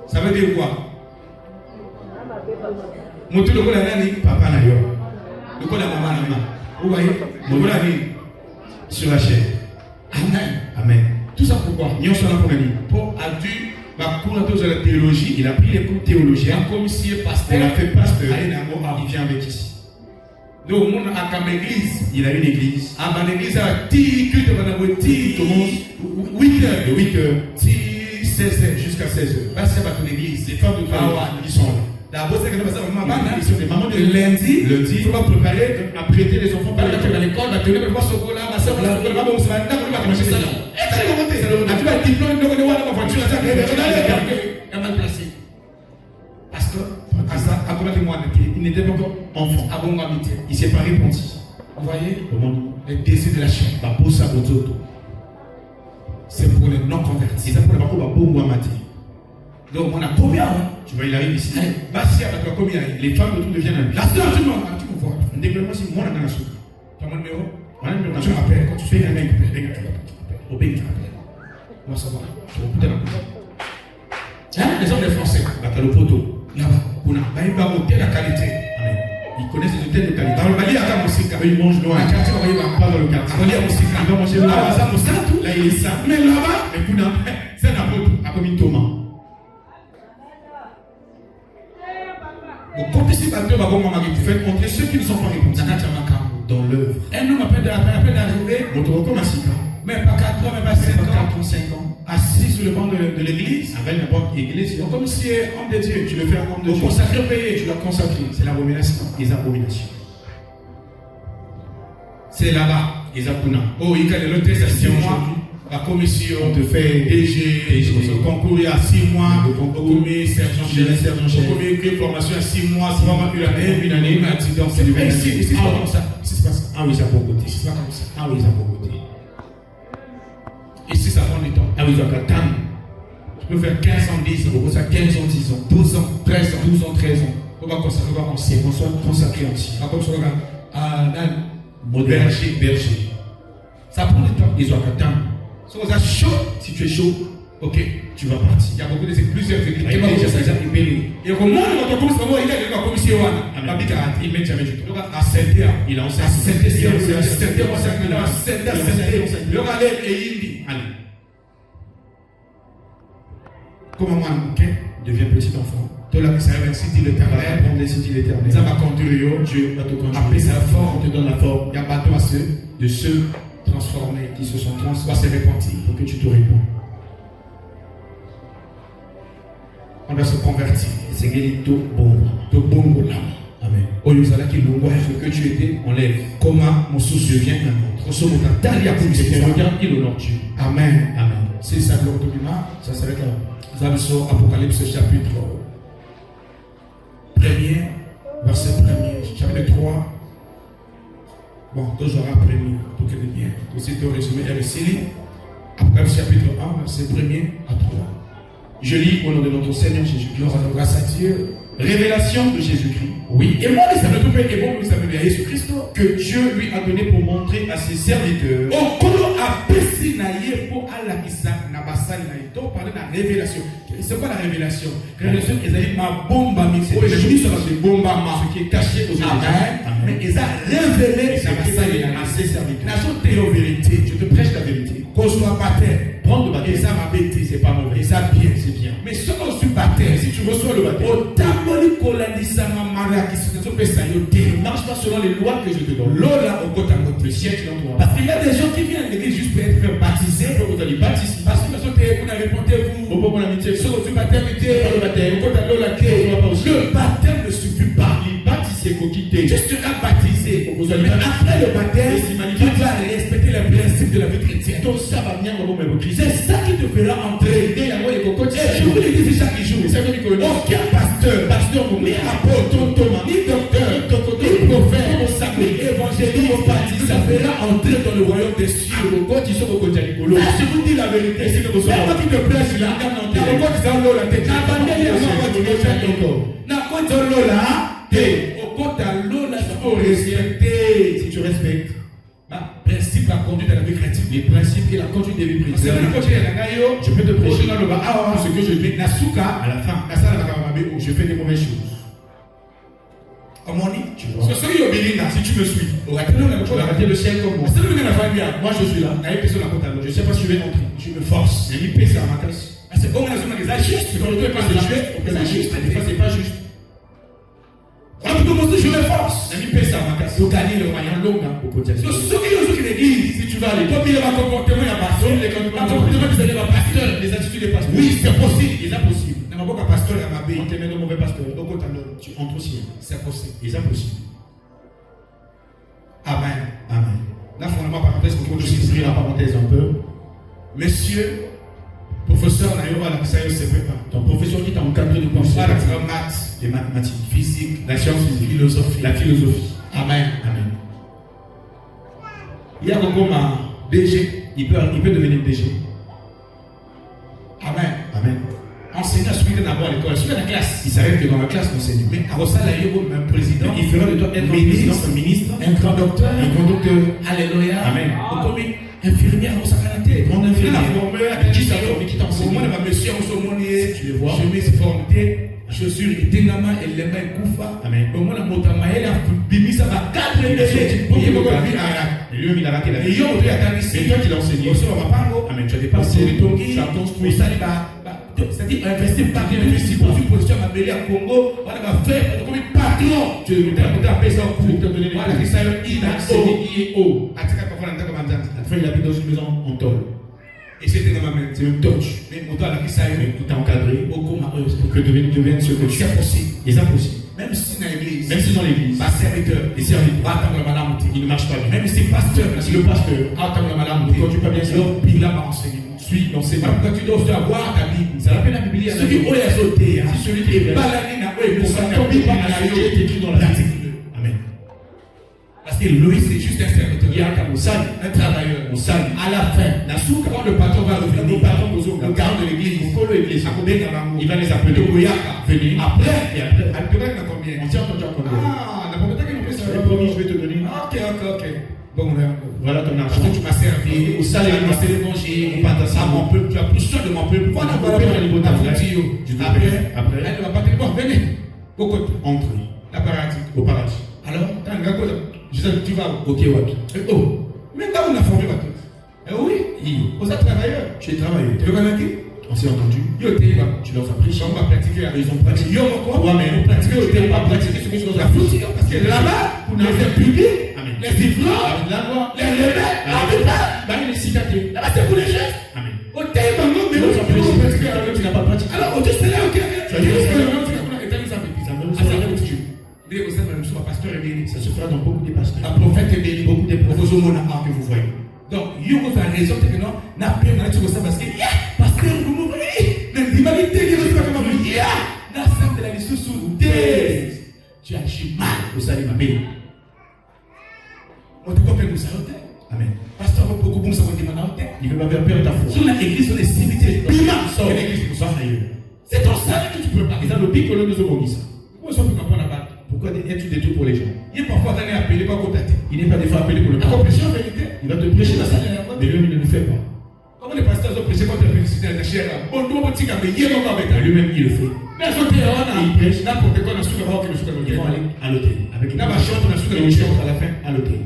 Ça veut dire quoi? Mon tout le coup, la nani, papa n'a eu. Le coup, la maman n'a pas. Vous voyez? Mon coup, la vie sur la chaîne. Amen. Amen. Tout ça pourquoi? Nous sommes là pour gagner. Pour adultes. La théologie, il a pris les cours théologiens comme si pasteur, il a fait pasteur, il vient avec ici. Donc, il a une église. L'église a 10 cultes, il commence 8h, de 8h, 16h jusqu'à 16h. Les femmes de Dieu, ils sont là. Ils sont des mamans de lundi, il faut préparer à prêter les enfants pour aller à l'école, à tenir le chocolat, ma soeur, parce que il n'était pas encore enfant. Il s'est pas répandu. Vous voyez les désirs de la chair. C'est pour les non convertis. C'est pour les non-convertis. Donc on a combien? Tu vois, il arrive ici. Les femmes de tout deviennent la sœur, tu me vois. On déclare si moi on a un souffle. Tu as mon numéro? Tu m'appelles. Quand tu fais un mec, tu on va savoir. Tu vas écouter la coupe. Les hommes des Français, le poteau. Là-bas, il va monter la qualité. Amen. Ils connaissent les hôtels de qualité. Dans le Mali, il y a un musique. Il mange loin. Il va pas dans le quartier. Il va manger loin. Là, il est ça. Mais là-bas, c'est un apôtre. Comme une tomate. Vous faites compter ceux qui ne sont pas répondus dans l'œuvre. Un homme après d'arriver, mais pas 4 ans, mais pas 5 ans, assis sur le banc de l'église, avec n'importe quelle église, comme si homme de Dieu, tu le fais un homme de Dieu. Consacré, payé, tu l'as consacré. C'est l'abomination. Les abominations. C'est là-bas, les abominations. Oh, il y a le test à 6 mois. La commission te fait DG, concours à 6 mois, commis sergent-chef, commis formation à 6 mois, 6 mois, une année, c'est du même. C'est pas comme ça. Ah oui, ça peut côté. C'est pas comme ça. Ah oui, ça peut côté. Ici, ça prend du temps. Ah oui, ça prend du temps. Tu peux faire 15 ans, 10 ans, on peut faire 15 ans, 10 ans, 12 ans, 13 ans, 12 ans, 13 ans. On va consacrer entier. Comme ça, regarde. Berger. Ça prend du temps. Ils ont un temps. Si vous êtes chaud, si tu es chaud, ok, tu vas partir. Il y a beaucoup de plusieurs églises. Il y a au monde, il a la commission. Il met jamais du temps. À 7 heures, il a en 7 heures, Comme moi, Deviens petit enfant. tu as la cité l'éternel. Prends des cités l'éternel. Ça va conduire. Dieu va te Appeler conduire. sa forme. On te donne la forme Il y a bateau à ceux de ceux transformés qui se sont va transformés se repentir. pour que tu te réponds. On doit se convertir. C'est qu'il tout bon. De bongo là. Amen. Au lieu de ça, qui l'on voit, Ce que tu étais, enlève. comment mon souci Devient un autre. Au sommet de Talia pour Si tu me regardes, il honore Dieu. Amen. Amen. C'est ça le document. Ça s'arrête là. Nous avons sur Apocalypse chapitre 1er, verset 1er, chapitre 3. Bon, deux jours après, pour que les biens. Aussi, tu résumé RCL. Apocalypse chapitre 1, verset 1er à 3. Je lis au nom de notre Seigneur Jésus. Nous rendons grâce à Dieu. Révélation de Jésus-Christ. Oui, et moi, ça me trouve et bon, ça me dit à Jésus-Christ. Que Dieu lui a donné pour montrer à ses serviteurs. Okolo apesi na ye po alakisa na basali na ye. Donc parler de la révélation. C'est quoi la révélation? Révélation, ils ont dit ma bombe à mixer. C'est Je dis ça c'est bombe à ma. Ce qui est caché aux yeux. Amen. Mais ils ont révélé C'est na basali à na ses serviteurs. Nation théo vérité. Je te prêche la vérité. Qu'on soit baptême. Prendre le baptême. Et ça m'a bêté. C'est pas mauvais. Et ça bien. C'est bien. Mais ce qu'on suit baptême. Si tu reçois le baptême, Au taboli kolandisa ma maria qui se fait ça ne marche pas selon les lois que je te donne. Lola au côté à côté. Le siècle dans toi. Parce qu'il y a des gens qui viennent à l'église juste pour être baptisés. Vous allez baptiser. Parce que vous avez répondu vous. Au bon amitié. Ce que tu baptême était. Le baptême. Le baptême ne suffit pas. Il baptisé coquité. Juste tu as baptisé. Vous allez Mais après le baptême, Et tu vas respecter les principes de la vie chrétienne. Tout ça va venir au moment où C'est ça qui te fera entrer. Et Et je vous le dis chaque jour. Aucun pasteur, ni apôtre, ni docteur, ni prophète, ni évangéliste, ça fera entrer dans le royaume des cieux. Je vous dis la vérité. Même moi qui te prêche là, si tu respectes principe la conduite de la vie chrétienne. les principes et la conduite des vies C'est chrétiennes, je peux te prêcher ce que je fais. à la fin. Je fais des mauvaises choses. Tu vois. Si tu me suis, Tu vas rater le ciel comme moi. moi je suis là. Je ne sais pas si je vais entrer. Je me force. Il pèse à ma casse. C'est comme la juste. Quand le pas juste, des fois c'est pas juste. Je me force. Pour gagner le moyen long au côté. Si tu vas aller, comme il y a un comportement, il y a pasteur, un comportement qui s'appelle pasteur, Les attitudes des pasteurs. oui, c'est possible. C'est impossible. Il n'y a pas de pasteur à ma On te met de mauvais pasteurs. Tu entres aussi. c'est possible. C'est impossible. Amen. Amen. Là, finalement, parenthèse, Je suis la parenthèse un peu. Monsieur, professeur, Ton professeur qui t'a encadré de penser. maths, Les mathématiques. physique, La science physique. philosophie. La philosophie. Amen. Amen. Il y a comme un DG. Il peut devenir DG. Amen. Amen. Enseignant, celui qui est d'abord à l'école, celui dans la classe. Il s'arrête que dans la classe d'enseignant. Mais à Rossal, il y a même président. Il fera de toi être un ministre, un grand docteur. un conducteur. Alléluia. Amen. Comme infirmière, on s'en canadé. Grande infirmière. Qui t'a enseigné. Moi, monsieur, on se monnaie. Tu les vois. Je mets formité. Chaussures, Dynama, et les mains Koufa. Amen. Au moins, la Motamaël a bimi, ça va 4 Il a sorti. pour qu'il Il a y raté. ait Et lui, il a raté la Et vie. yo, on doit attendre ici. Mais toi qui l'as enseigné. Aussi, on va pas en Amen. Tu as dépassé. Tu as construit. C'est-à-dire, investir par des investissements pour une position à Bélé à Congo, on va faire comme un patron. Tu as appelé ça au cours. Voilà, qui ça il a CDIO. À tika kwa nanda kama ndanza. La fois, il habite dans une maison en tôle. Et c'était dans ma main. C'est un touch. Mais mon doigt là qui ça Mais tout est encadré au coma pour que devienne ce que tu es. c'est possible. Et c'est impossible. Même si dans l'église, Même si dans l'église, pas serviteur, les serviteurs, pas attendre la madame. il ne marche pas bien. Même si pasteur, Si le pasteur attendre la madame. ne conduit pas bien ça, il a pas enseignement. suit l'enseignement. Quand tu dois avoir ta Bible, Ça rappelle la Bible. celui qui est sauté, Si celui qui est pas bas, la ligne à eux, ne pour ça, s'attendit pas à ce qui est écrit dans la Bible. Amen. Parce que lui, c'est juste un serviteur. Il y a un salut. Un travailleur. On salue. À la fin, quand le patron va revenir, le garde de l'église, il va les appeler. Venez. Après, Et après, à peu près, il y en a combien? on tient entendu à combien? Ah, la première fois qu'il nous fait ça. Le premier, je vais te donner. Ok. Bon, là. Voilà ton Parce argent. que tu m'as servi, Au salaire, tu m'as servi manger, on partage ça. à mon peuple, tu as plus soin de mon peuple. Voilà, Après, les beaux Après, Après, elle ne va pas te dire, bon, venez, cocotte, entre la paradis. au paradis. Alors, t'as un gars, je sais, tu vas où? Ok, what? Oh, même là, on a formé votre. Eh oui, vous êtes travailleur. Tu es travailleur. Tu veux qu'on a dit? On s'est entendu. Tu leur as prêché. On va pratiquer. Ils ont pratiqué. Ouais, mais on pratique au thème, on va pratiquer ce que je la foule. Parce que là-bas, pour les publics, les iflants, les rebelles, les cicatrices. Là-bas, c'est pour les gestes. Amen. Au thème, non, mais tu n'as pas pratiqué. alors, au Dieu, c'est là, ok. Ça se fera dans beaucoup de pasteurs. Un prophète est béni, Beaucoup de prophètes que vous voyez. donc, il y a raison que non, n'a pas eu ça parce que, parce que vous m'ouvrez, même l'humanité qui ne pas comment vous dans cette de la mission sous tu agis mal, Vous allez m'amener. on te comprend que ça Amen. pasteur, beaucoup de ça, on dit maintenant, Il ne veut pas faire perdre ta foi. sur l'église, on est cimetière, bima, sort l'église, Ça, c'est ton salut que tu peux pas. ils ont le pic que nous avons dit ça. Pourquoi ça, tu comprends là-bas? Pourquoi es-tu détour pour les gens? Il est parfois d'aller appeler, pas contacter. Il n'est pas des fois appelé pour le La temps. compréhension en vérité. Il va te prêcher la salle. Mais lui, il ne le fait pas. Comment les pasteurs ont prêché contre la publicité de la chair? Bon, nous, on dit qu'il y a un avec Lui-même, il le fait. mais on Il prêche. n'importe quoi dans ce que nous sommes Ils vont aller à l'hôtel. Avec une Là, ma chante, on a su une chante à la fin à l'hôtel.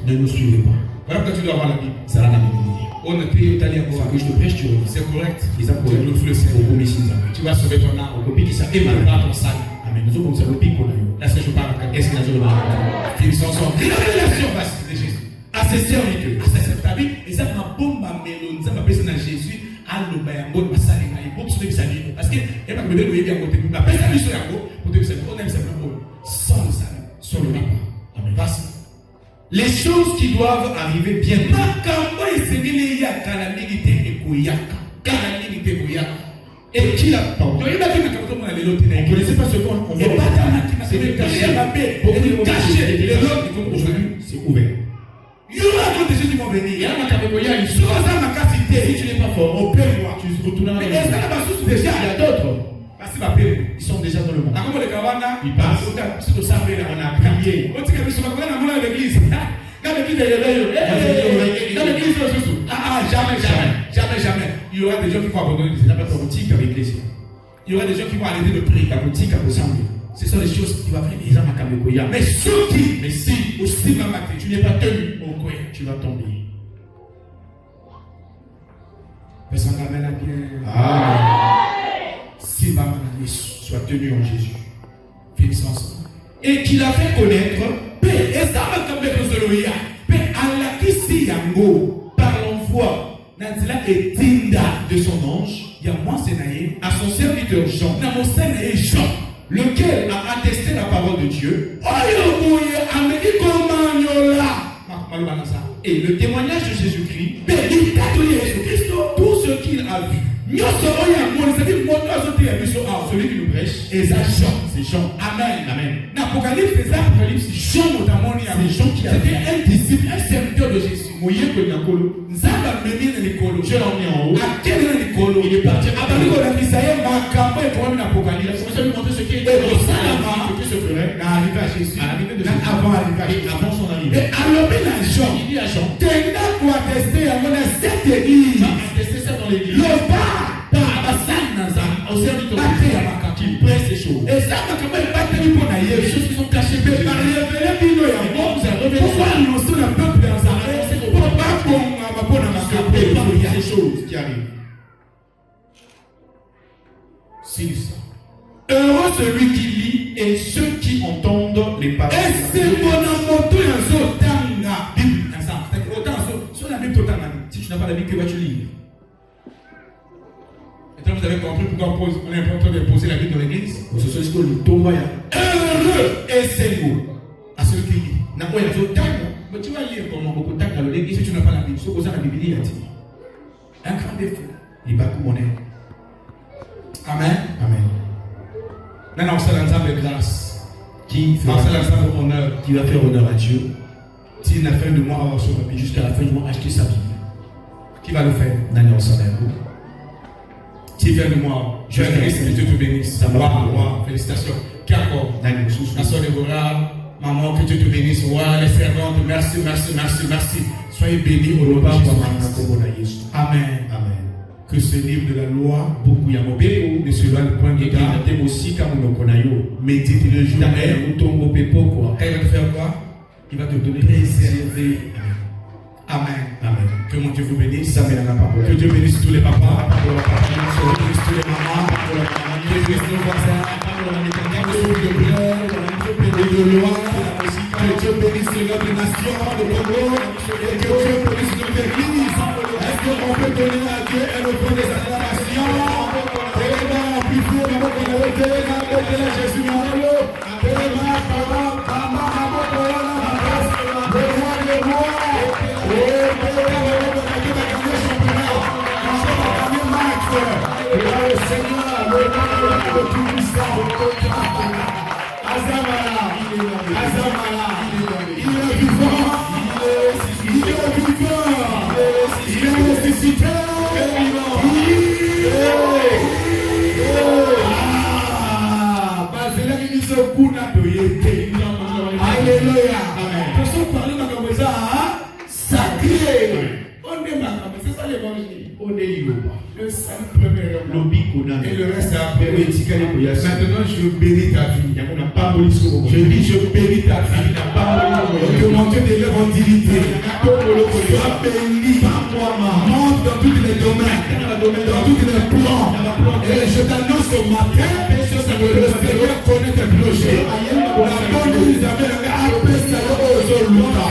Ne nous suivez pas. Voilà pourquoi tu dois avoir la Bible. Ça va la Bible. On a payé au talier Ça que je te prêche, tu relis. c'est correct. Ils ont pour le Tu vas sauver ton âme. Au pic, ça est Tu mal. vas ton salut. Amen. Nous avons le pic qu'on a eu. Là, ce que je parle. Est-ce qu'il a le mal? Ils sont en révélation de Jésus. À ses serviteurs. À ses serviteurs. Et ça m'a bombe à mélon. Ça m'a pensé dans Jésus. À l'obayango, ma salle. Il faut que tu salues. Parce que, il va me donner le bien côté. Ma personne sur la go. Pour te saluer. On aime simplement sans le salut. Sans le rapport. Amen. Vas-y. Les choses qui doivent arriver bientôt. Makambo esengeli ya kala milite ekoyaka. Kala milite ekoyaka. Et qui l'a pas? On ne connaissait pas ce qu'on voit. C'est caché. Les autres, aujourd'hui, c'est ouvert. il y aura d'autres gens qui vont venir. Il y a un catégorie. Si tu n'es pas fort, on peut voir. Tu retournes Mais est-ce que la source déjà? Il y a d'autres. Ils sont déjà dans le monde. Ils passent. On a prié. On dit que nous sommes dans l'église. Dans l'église, dans l'église, jamais. Il y aura des gens qui vont abandonner. C'est la boutique avec les yeux. Il y aura des gens qui vont arrêter de prier. La boutique a besoin. Ce sont les choses qui vont venir. Mais ceux qui, mais si aussi ma matin, tu n'es pas tenu au coin, Tu vas tomber. mais ça m'amène à bien. Si ma main Sois tenu en Jésus. et qu'il a fait connaître, et ça m'a tombé dans le Allah qui si yango par l'envoi Nanzila et Tinda De son ange, il y a moi c'est naïe à son serviteur Jean, na mon séné Jean lequel a attesté la parole de Dieu oyo boye ameki komanyola malubana ça et le témoignage de Jésus-Christ, béni tatu Jésus Christ tout ce qu'il a vu. nyoso oya mo c'est dit moto azote ya biso Celui qui nous prêche, et ça Jean c'est Jean. amen Amen. L'Apocalypse, c'est ça, Apocalypse, Jean notamment, C'est Jean qui a c'était fait. un disciple, un serviteur de Jésus. Moyen que Nakolo, Nzamba memi na likolo. Dieu l'a emmené en haut. À quel na likolo? Il est parti. Abali ko na Isaïe makambo et pour l'Apocalypse. Je vais lui montrer ce qui est Et au Salama, ce qui se ferait na arrivé à Jésus. à l'arrivée de Na Jésus. avant arrivé à Et Jésus. avant son Et arrivée. alors na Jean, Il dit à Jean, tenda ko attester à mon cette église. va attester ça dans l'église. Le pas abasani na za. Au serviteur Bate ya makambo. qui prête ces choses. Et ça makambo et bate ni pour na Les Yesu. choses qui sont cachées de Mais par révéler bino ya Et bon. on vous a révélé Pourquoi ça. annoncer le peuple dans sa rêve? Pour pas qu'on m'a Et parmi ces choses qui arrivent. Heureux celui qui lit et ceux qui entendent les paroles. Et c'est mon amoto ya zotanga Bible na ça. Autant sur la Bible totale. Si tu n'as pas la Bible, que vas-tu lire? Maintenant vous avez compris pourquoi on est en train de poser la Bible dans l'église. Ce sont ce que le tomba ya. Heureux et c'est beau à celui qui lit. Na quoi ya zotanga? Mais tu vas lire comment beaucoup de temps dans l'église. Si tu n'as pas la Bible, Ce que ça la Bible dit, un grand défaut. il va couper. Amen. Amen. Maintenant on s'est lancé de grâce. Qui On s'est lancé fera, de honneur. qui va faire honneur à Dieu Si la fin du mois avoir son et jusqu'à la fin du mois acheter sa Bible. qui va le faire? N'allez en s'en aller. Si fin du mois, je vais Christ, que Dieu te bénisse. Ça va. Wow, félicitations. Qui encore? N'allez en sous. La soeur Déborah, maman, que Dieu te bénisse. Ouais, les servantes, merci. Soyez bénis au nom de Jésus. Amen. Amen. Que ce livre de la loi, beaucoup y a mobile, ne se loin point de garde. Et aussi comme nous connaissons. Médite le jour. Nous tombons au pépo quoi. Il va te faire quoi? Il va te donner Préserver. Amen. Amen. Que mon Dieu vous bénisse. Ça mène à la parole. Que Dieu bénisse tous les papas, que Dieu bénisse tous les mamans, que Dieu bénisse nos voisins, que Dieu bénisse de pleurs, et de loin, que Dieu bénisse notre nation, le Congo, et que Dieu bénisse notre église. Est-ce qu'on peut donner à Dieu un offre des acclamations? Plus fort, Jésus, Alléluia. Sacré. On est macabre, c'est ça l'évangile. On est libre. Le simple et le reste après. Maintenant, je bénis ta vie. Je dis, je bénis ta vie. Que mon Dieu t'élève en dignité. Sois béni. Monte dans tous les domaines, dans tous les plans. Et je t'annonce ce matin que le Seigneur connaît tes projets. La bonne nous amène à appeler aux lois.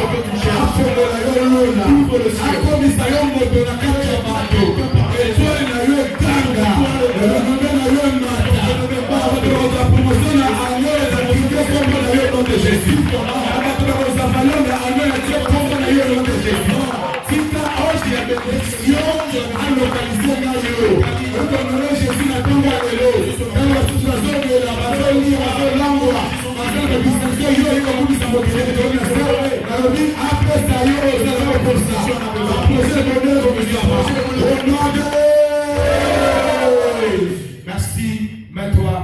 Merci. Mets-toi.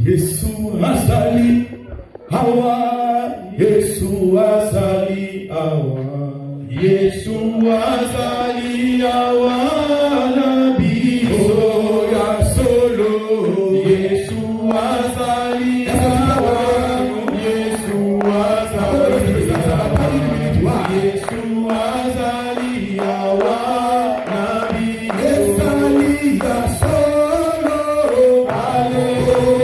Yesu azali awa, Yesu azali awa, Yesu azali awa na biso ya solo, Yesu azali awa, Yesu azali awa, Yesu azali awa na biso ya solo, Alleluia.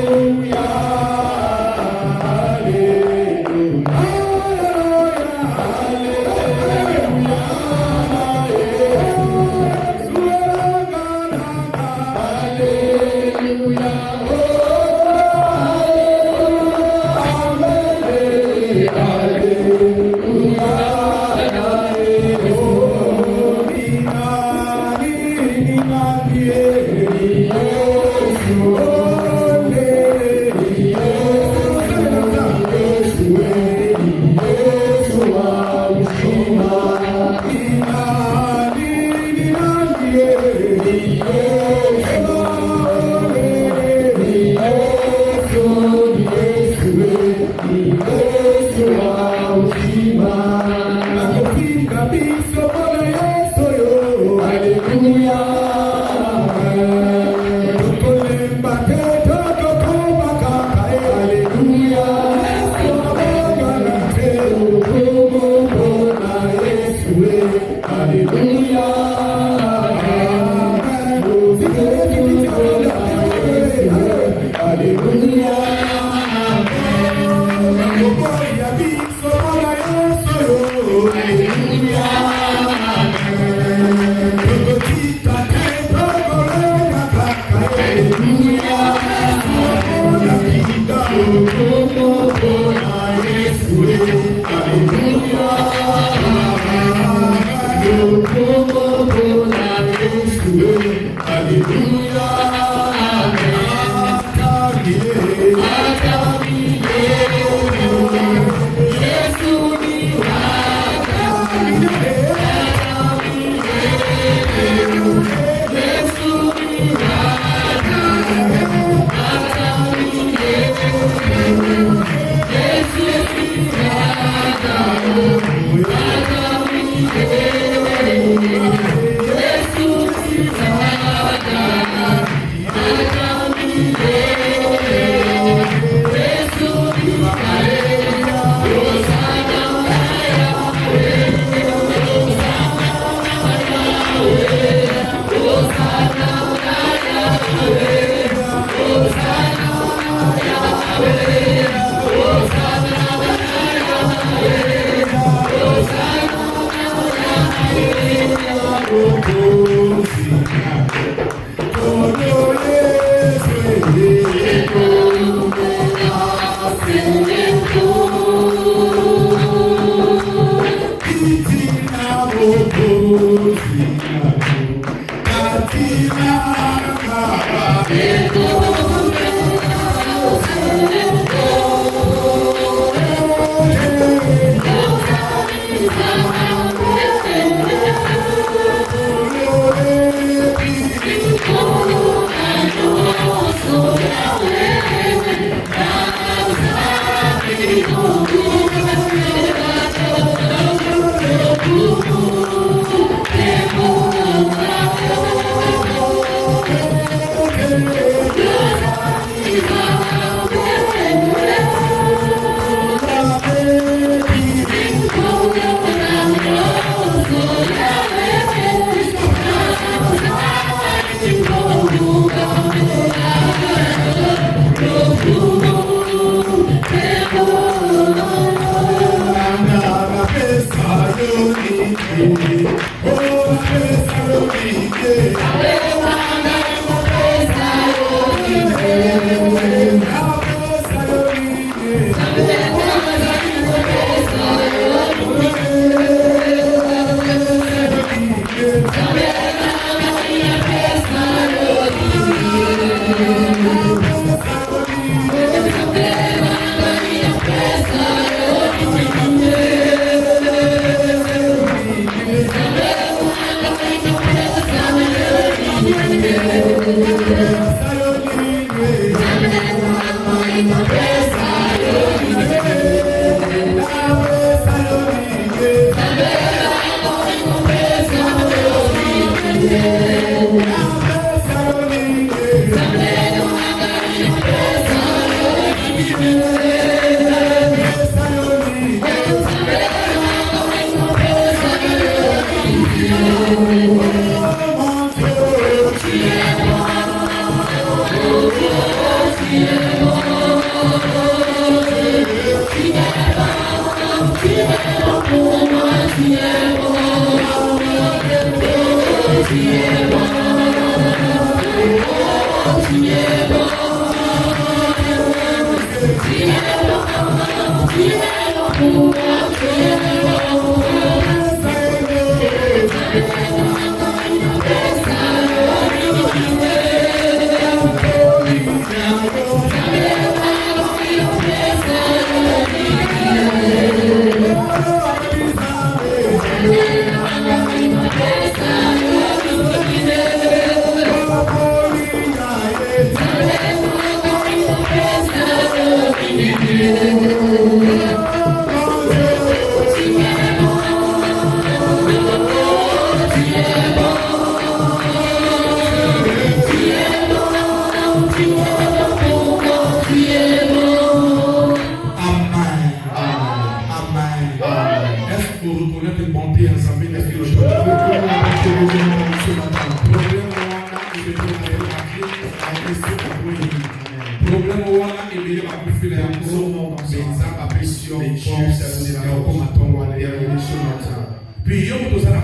Puis, yo, vous avez un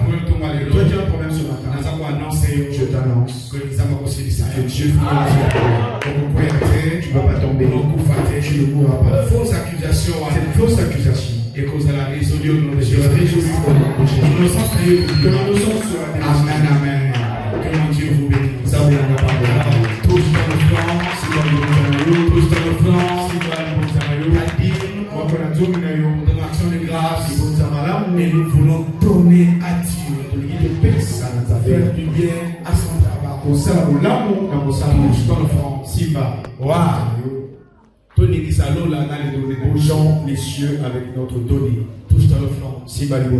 problème ce matin. Je t'annonce que Dieu finira tu ne vas pas tomber. Tu ne mourras pas. Fausse accusation. Cette fausse accusation. Et cause à la résolution. L'innocence sera. Amen, amen. Que mon Dieu vous bénisse. Tous dans le flanc, si dans le flanc, si dans l'action de grâce, et nous voulons donner à Dieu faire du bien à son travail. Tous dans le flanc, Simba. Aux gens, les cieux avec notre donné. Tous dans le flanc, Simba.